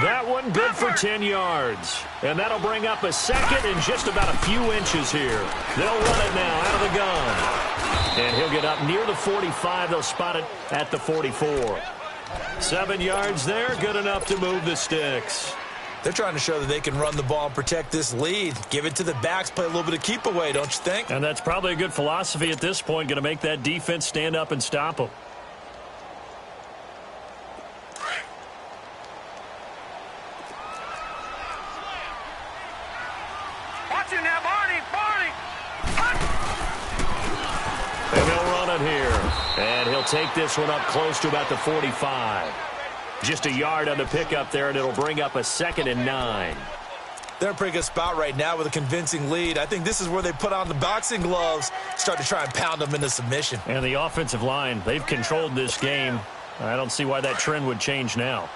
A: That one good for 10 yards. And that'll bring up a 2nd and just about a few inches here. They'll run it now out of the gun. And he'll get up near the 45. They'll spot it at the 44. 7 yards there, good enough to move the sticks.
B: They're trying to show that they can run the ball and protect this lead. Give it to the backs, play a little bit of keep away, don't you think?
A: And that's probably a good philosophy at this point, going to make that defense stand up and stop them.
C: Watch him now, Barney.
A: And they'll run it here. And he'll take this one up close to about the 45. Just a yard on the pickup there, and it'll bring up a 2nd and 9.
B: They're in a pretty good spot right now with a convincing lead. I think this is where they put on the boxing gloves, start to try and pound them into submission.
A: And the offensive line, they've controlled this game. I don't see why that trend would change now.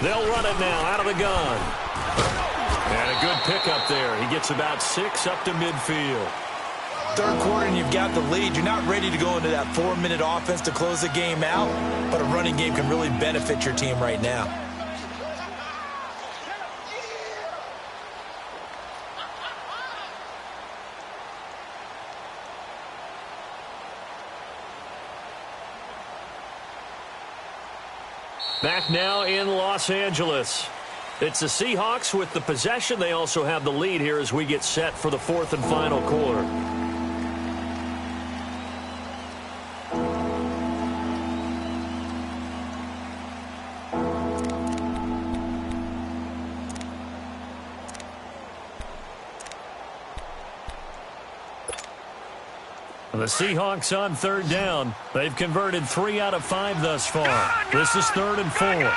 A: They'll run it now out of the gun. And a good pickup there. He gets about 6 up to midfield.
B: 3rd quarter and you've got the lead. You're not ready to go into that 4-minute offense to close the game out, but a running game can really benefit your team right now.
A: Back now in Los Angeles. It's the Seahawks with the possession. They also have the lead here as we get set for the 4th and final quarter. The Seahawks on 3rd down. They've converted 3 out of 5 thus far. This is 3rd and 4.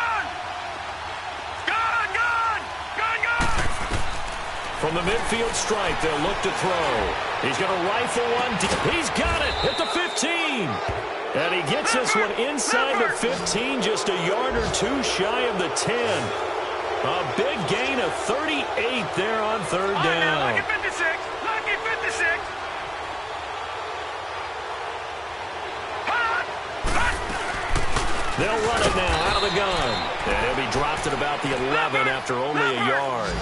A: From the midfield stripe, they'll look to throw. He's going to rifle one. He's got it at the 15. And he gets this one inside the 15, just a yard or two shy of the 10. A big gain of 38 there on third down.
C: Lucky 56. Lucky 56.
A: They'll run it now out of the gun. And he'll be dropped at about the 11 after only a yard.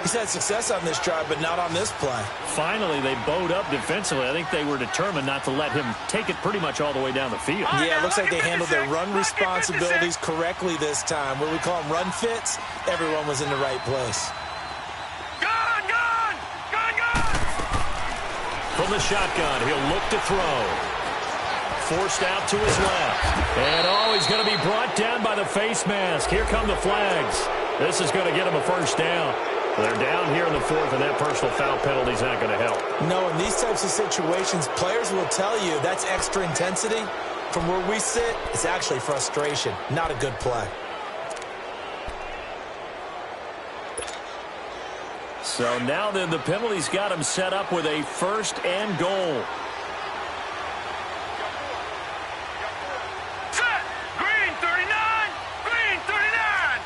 B: He's had success on this drive, but not on this play.
A: Finally, they bowed up defensively. I think they were determined not to let him take it pretty much all the way down the field.
B: Yeah, it looks like they handled their run responsibilities correctly this time. What we call them run fits, everyone was in the right place.
C: Gun, gun, gun, gun.
A: From the shotgun, he'll look to throw. Forced out to his left. And, he's going to be brought down by the face mask. Here come the flags. This is going to get him a first down. They're down here in the fourth, and that personal foul penalty is not going to help.
B: No, in these types of situations, players will tell you that's extra intensity. From where we sit, it's actually frustration. Not a good play.
A: So now then, the penalty's got him set up with a first and goal.
C: Set. Green 39. Green 39.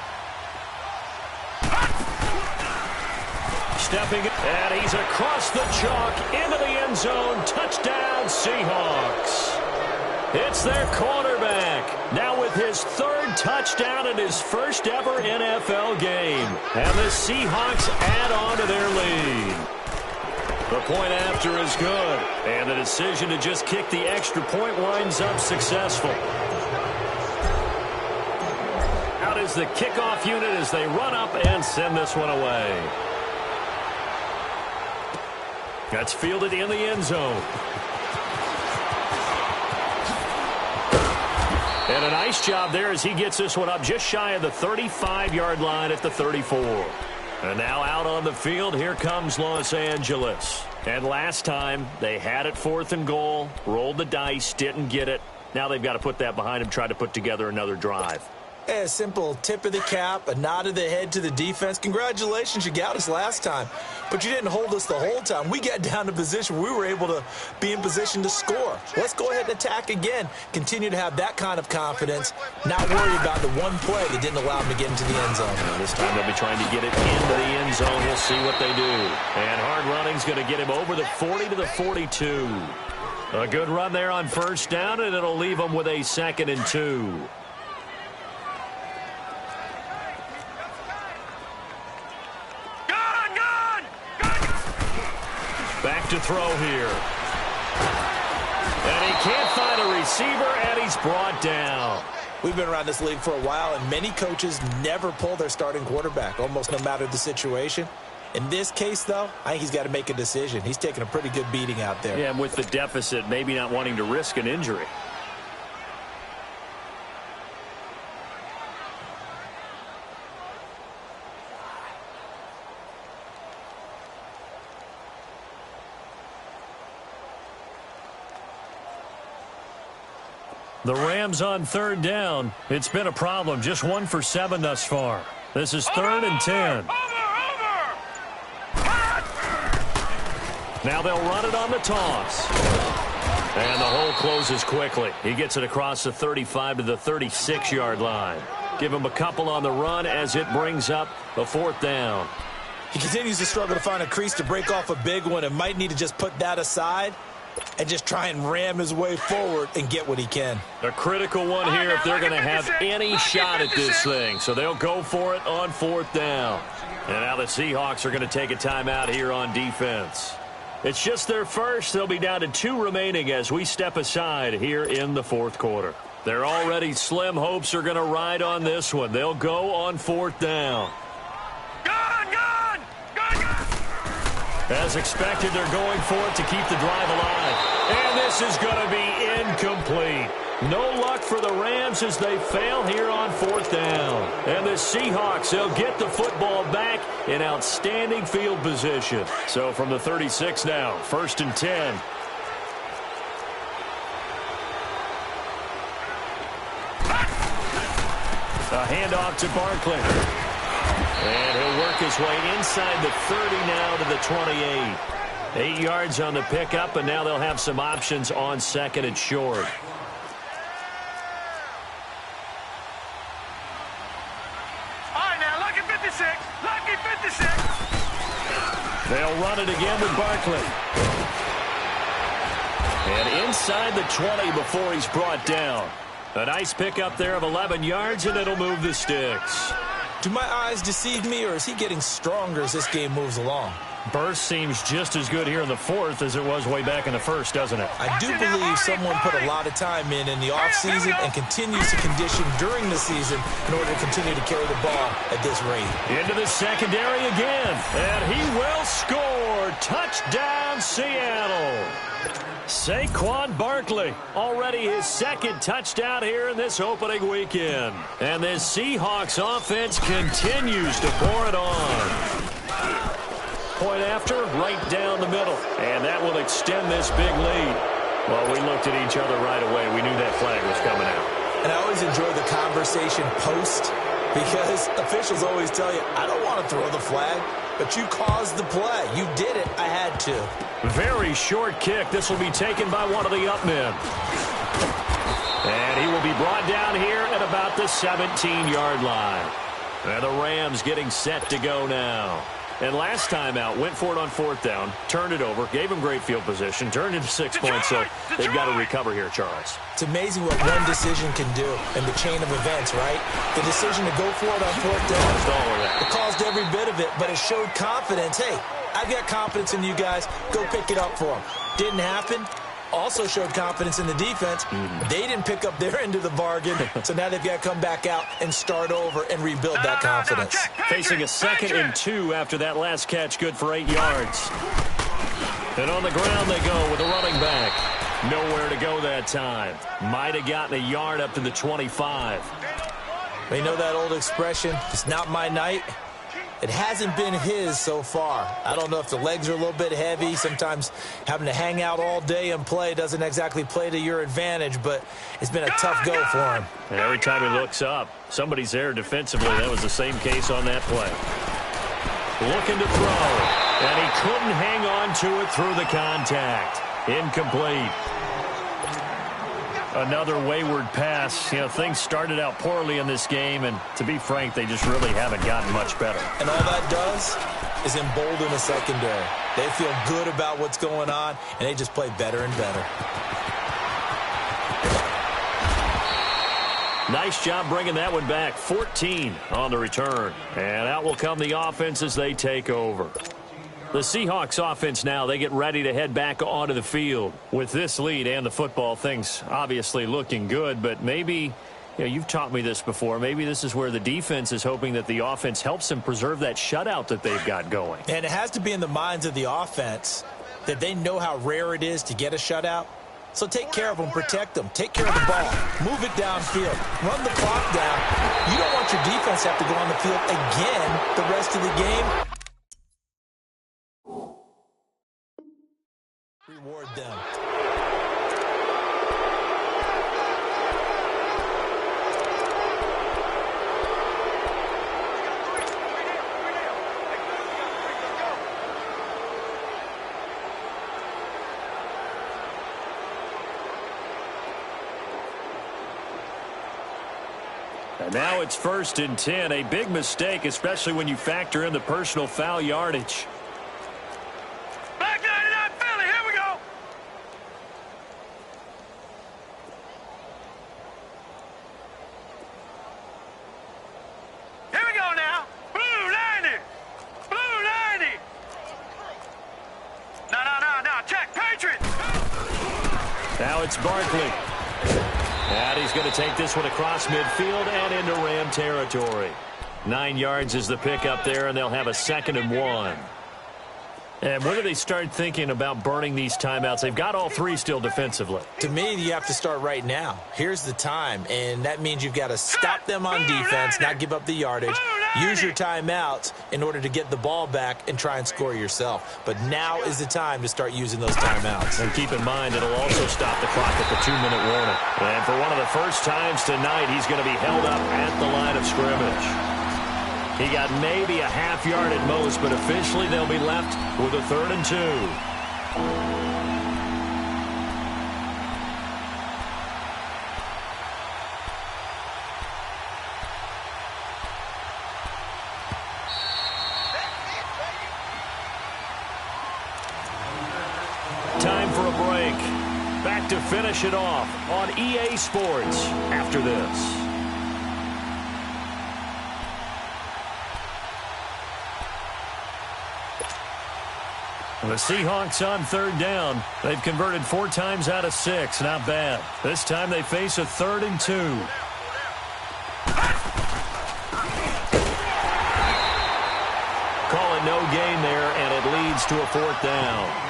A: Stepping, and he's across the chalk into the end zone. Touchdown, Seahawks. It's their quarterback, now with his third touchdown in his first ever NFL game. And the Seahawks add on to their lead. The point after is good, and the decision to just kick the extra point winds up successful. Out is the kickoff unit as they run up and send this one away. That's fielded in the end zone. And a nice job there as he gets this one up just shy of the 35-yard line at the 34. And now out on the field, here comes Los Angeles. And last time, they had it fourth and goal, rolled the dice, didn't get it. Now they've got to put that behind them, try to put together another drive.
B: A simple tip of the cap, a nod of the head to the defense. Congratulations, you got us last time. But you didn't hold us the whole time. We got down to position. We were able to be in position to score. Let's go ahead and attack again. Continue to have that kind of confidence. Not worry about the one play that didn't allow them to get into the end zone.
A: Now this time they'll be trying to get it into the end zone. We'll see what they do. And hard running's going to get him over the 40 to the 42. A good run there on first down, and it'll leave them with a 2nd and 2. Back to throw here. And he can't find a receiver, and he's brought down.
B: We've been around this league for a while, and many coaches never pull their starting quarterback, almost no matter the situation. In this case, though, I think he's got to make a decision. He's taking a pretty good beating out there.
A: Yeah, and with the deficit, maybe not wanting to risk an injury. The Rams on third down. It's been a problem. Just 1 for 7 thus far. This is 3rd and 10. Now they'll run it on the toss. And the hole closes quickly. He gets it across the 35 to the 36-yard line. Give him a couple on the run as it brings up a 4th down.
B: He continues to struggle to find a crease to break off a big one and might need to just put that aside and just try and ram his way forward and get what he can.
A: A critical one here if they're going to have any shot at this thing. So they'll go for it on 4th down. And now the Seahawks are going to take a timeout here on defense. It's just their first. They'll be down to 2 remaining as we step aside here in the 4th quarter. Their already slim hopes are going to ride on this one. They'll go on 4th down. As expected, they're going for it to keep the drive alive. And this is going to be incomplete. No luck for the Rams as they fail here on 4th down. And the Seahawks, they'll get the football back in outstanding field position. So from the 36 now, 1st and 10. A handoff to Barkley. And he'll work his way inside the 30 now to the 28. 8 yards on the pickup, and now they'll have some options on 2nd and short.
C: All right, now, lucky
A: run it again with Barkley. And inside the 20 before he's brought down. A nice pickup there of 11 yards, and it'll move the sticks.
B: Do my eyes deceive me, or is he getting stronger as this game moves along?
A: Burst seems just as good here in the fourth as it was way back in the first, doesn't it?
B: I do believe someone put a lot of time in the offseason and continues to condition during the season in order to continue to carry the ball at this rate.
A: Into the secondary again, and he will score. Touchdown, Seattle. Saquon Barkley, already his second touchdown here in this opening weekend. And this Seahawks offense continues to pour it on. Point after, right down the middle. And that will extend this big lead. Well, we looked at each other right away. We knew that flag was coming out.
B: And I always enjoy the conversation post, because officials always tell you, I don't want to throw the flag, but you caused the play. You did it. I had to.
A: Very short kick. This will be taken by one of the up men. And he will be brought down here at about the 17-yard line. And the Rams getting set to go now. And last time out, went for it on fourth down, turned it over, gave him great field position, turned into 6 points, so they've got to recover here, Charles.
B: It's amazing what one decision can do in the chain of events, right? The decision to go for it on fourth down, it caused every bit of it, but it showed confidence. Hey, I've got confidence in you guys. Go pick it up for them. Didn't happen. Also showed confidence in the defense. They didn't pick up their end of the bargain, so now they've got to come back out and start over and rebuild that confidence.
A: Facing a 2nd and 2 after that last catch, good for 8 yards. And on the ground they go with a running back. Nowhere to go that time. Might have gotten a yard up to the 25.
B: You know that old expression, it's not my night? It hasn't been his so far. I don't know if the legs are a little bit heavy. Sometimes having to hang out all day and play doesn't exactly play to your advantage, but it's been a tough go for him.
A: And every time he looks up, somebody's there defensively. That was the same case on that play. Looking to throw, and he couldn't hang on to it through the contact. Incomplete. Another wayward pass. You know, things started out poorly in this game, and to be frank, they just really haven't gotten much better.
B: And all that does is embolden the secondary. They feel good about what's going on, and they just play better and better.
A: Nice job bringing that one back. 14 on the return. And out will come the offense as they take over. The Seahawks offense now, they get ready to head back onto the field. With this lead and the football, things obviously looking good, but maybe, you know, you've taught me this before, maybe this is where the defense is hoping that the offense helps them preserve that shutout that they've got going.
B: And it has to be in the minds of the offense that they know how rare it is to get a shutout. So take care of them, protect them, take care of the ball, move it downfield, run the clock down. You don't want your defense to have to go on the field again the rest of the game. Reward them.
A: And now it's 1st and 10. A big mistake, especially when you factor in the personal foul yardage.
C: Back 99 Philly, here we go. Here we go now. Blue 90. Blue 90. No. Check, Patriots.
A: Now it's Barkley. And he's going to take this one across midfield and into Ram territory. 9 yards is the pickup there, and they'll have a 2nd and 1. And when do they start thinking about burning these timeouts? They've got all three still defensively.
B: To me, you have to start right now. Here's the time, and that means you've got to stop them on defense, not give up the yardage, use your timeouts in order to get the ball back and try and score yourself. But now is the time to start using those timeouts.
A: And keep in mind, it'll also stop the clock at the 2-minute warning. And for one of the first times tonight, he's going to be held up at the line of scrimmage. He got maybe a half yard at most, but officially they'll be left with a 3rd and 2. Time for a break. Back to finish it off on EA Sports after this. The Seahawks on third down. They've converted 4 times out of 6. Not bad. This time they face a 3rd and 2. Call it no gain there, and it leads to a 4th down.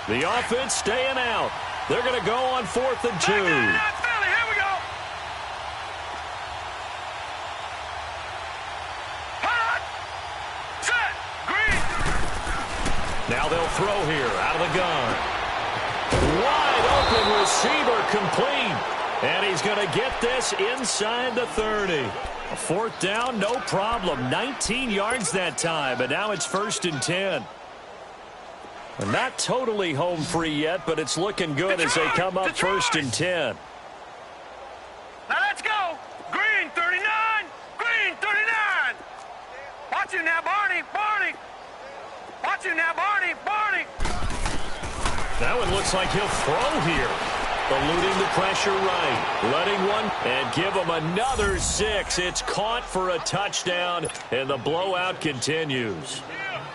A: The offense staying out. They're going to go on 4th and 2.
C: Here we go. Hot. Set. Green.
A: Now they'll throw here out of the gun. Wide open receiver complete. And he's going to get this inside the 30. A 4th down, no problem. 19 yards that time, but now it's 1st and 10. Not totally home free yet, but it's looking good as they come up 1st and 10.
C: Now let's go. Green 39. Green 39. Watch him now, Barney. Barney. Watch him now, Barney. Barney.
A: That one looks like he'll throw here. Eluding the pressure right. Letting one and give him another 6. It's caught for a touchdown, and the blowout continues.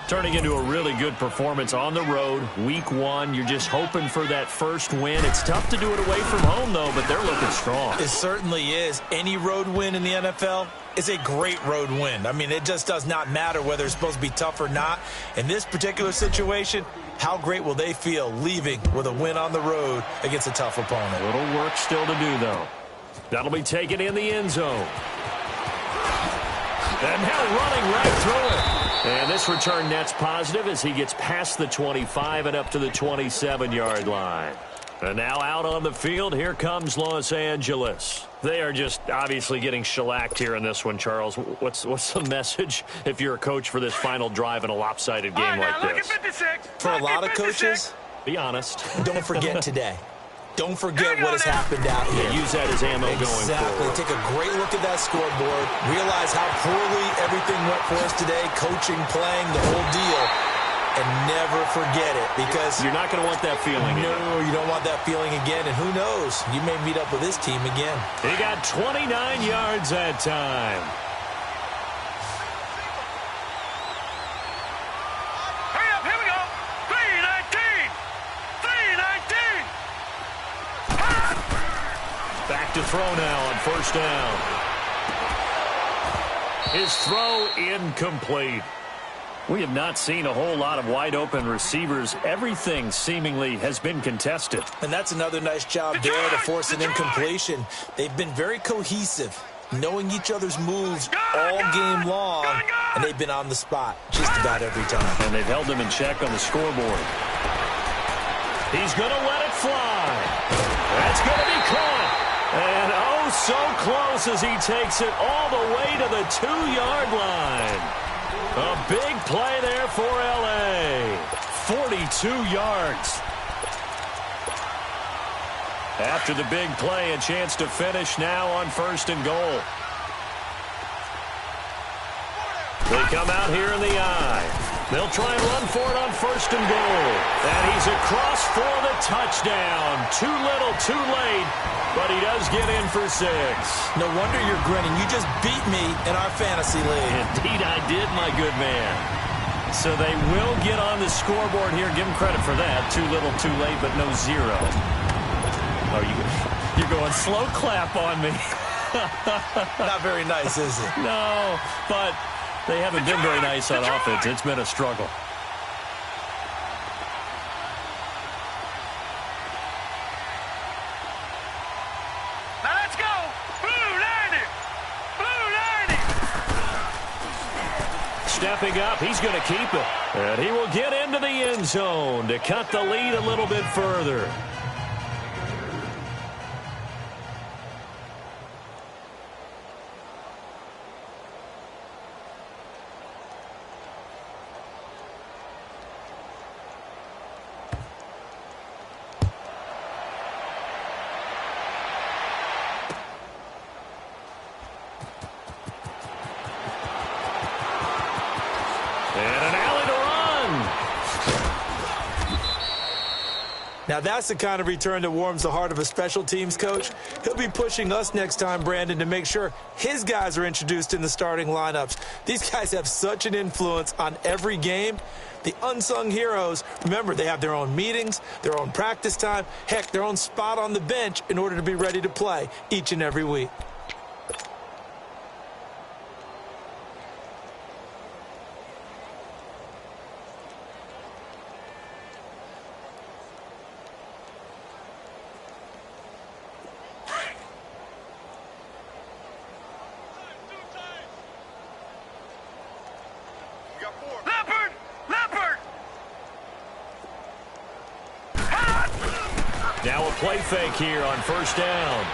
A: Turning into a really good performance on the road. Week 1, you're just hoping for that first win. It's tough to do it away from home, though, but they're looking strong.
B: It certainly is. Any road win in the NFL is a great road win. I mean, it just does not matter whether it's supposed to be tough or not. In this particular situation, how great will they feel leaving with a win on the road against a tough opponent?
A: A little work still to do, though. That'll be taken in the end zone. And now running right through it. And this return net's positive as he gets past the 25 and up to the 27-yard line. And now out on the field, here comes Los Angeles. They are just obviously getting shellacked here in this one, Charles. What's the message if you're a coach for this final drive in a lopsided game like this?
B: For a lot of coaches,
A: be honest.
B: Don't forget today. Don't forget what has happened out here.
A: Use that as ammo going forward.
B: Exactly. Take a great look at that scoreboard. Realize how poorly everything went for us today. Coaching, playing, the whole deal. And never forget it, because
A: you're not going to want that feeling.
B: No, you don't want that feeling again. And who knows? You may meet up with this team again.
A: He got 29 yards that time.
C: Here we go. 319. 319.
A: Back to throw now on 1st down. His throw incomplete. We have not seen a whole lot of wide-open receivers. Everything seemingly has been contested.
B: And that's another nice job there to force an incompletion. They've been very cohesive, knowing each other's moves all game long, and they've been on the spot just about every time.
A: And they've held them in check on the scoreboard. He's going to let it fly. That's going to be caught. And oh, so close as he takes it all the way to the 2-yard line. A big play there for L.A. 42 yards. After the big play, a chance to finish now on 1st and goal. They come out here in the eye. They'll try and run for it on 1st and goal. And he's across for the touchdown. Too little, too late, but he does get in for 6.
B: No wonder you're grinning. You just beat me in our fantasy league.
A: Indeed I did, my good man. So they will get on the scoreboard here. Give them credit for that. Too little, too late, but no 0. Oh, you're going slow clap on me.
B: Not very nice, is it?
A: No, but they haven't been very nice on offense. It's been a struggle.
C: Now let's go. Blue 90. Blue 90.
A: Stepping up, he's going to keep it. And he will get into the end zone to cut the lead a little bit further.
B: Now, that's the kind of return that warms the heart of a special teams coach. He'll be pushing us next time, Brandon, to make sure his guys are introduced in the starting lineups. These guys have such an influence on every game. The unsung heroes, remember, they have their own meetings, their own practice time, heck, their own spot on the bench in order to be ready to play each and every week.
A: Now a play fake here on first down.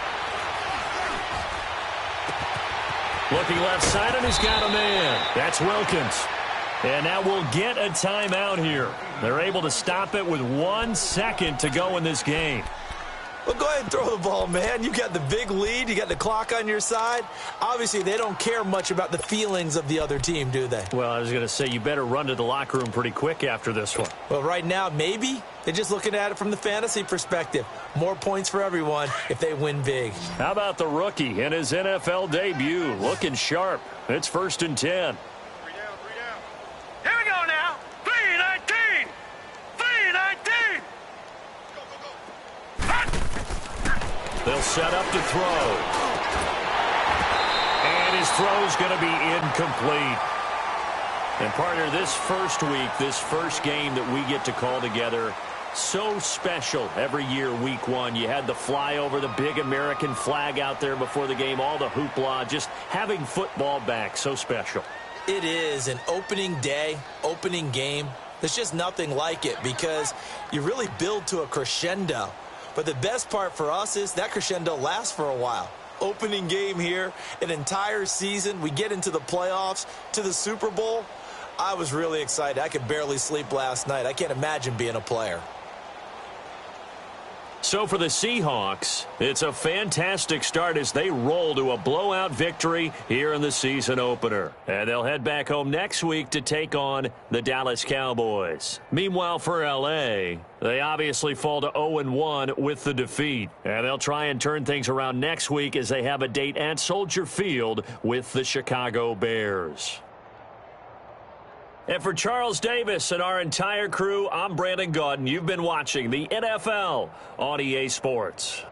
A: Looking left side, and he's got a man. That's Wilkins. And now we'll get a timeout here. They're able to stop it with 1 second to go in this game.
B: Well, go ahead and throw the ball, man. You got the big lead. You got the clock on your side. Obviously, they don't care much about the feelings of the other team, do they?
A: Well, I was going to say, you better run to the locker room pretty quick after this one.
B: Well, right now, maybe. They're just looking at it from the fantasy perspective. More points for everyone if they win big.
A: How about the rookie in his NFL debut? Looking sharp. It's 1st and 10.
C: 3 down. Here we go now. 3-19. 3-19.
A: They'll set up to throw. And his throw's going to be incomplete. And partner, this first week, this first game that we get to call together, so special every year, week 1. You had the flyover, the big American flag out there before the game, all the hoopla, just having football back, so special.
B: It is an opening day, opening game. There's just nothing like it because you really build to a crescendo. But the best part for us is that crescendo lasts for a while. Opening game here, an entire season. We get into the playoffs, to the Super Bowl. I was really excited. I could barely sleep last night. I can't imagine being a player.
A: So for the Seahawks, it's a fantastic start as they roll to a blowout victory here in the season opener. And they'll head back home next week to take on the Dallas Cowboys. Meanwhile, for L.A., they obviously fall to 0-1 with the defeat. And they'll try and turn things around next week as they have a date at Soldier Field with the Chicago Bears. And for Charles Davis and our entire crew, I'm Brandon Gaudin. You've been watching the NFL on EA Sports.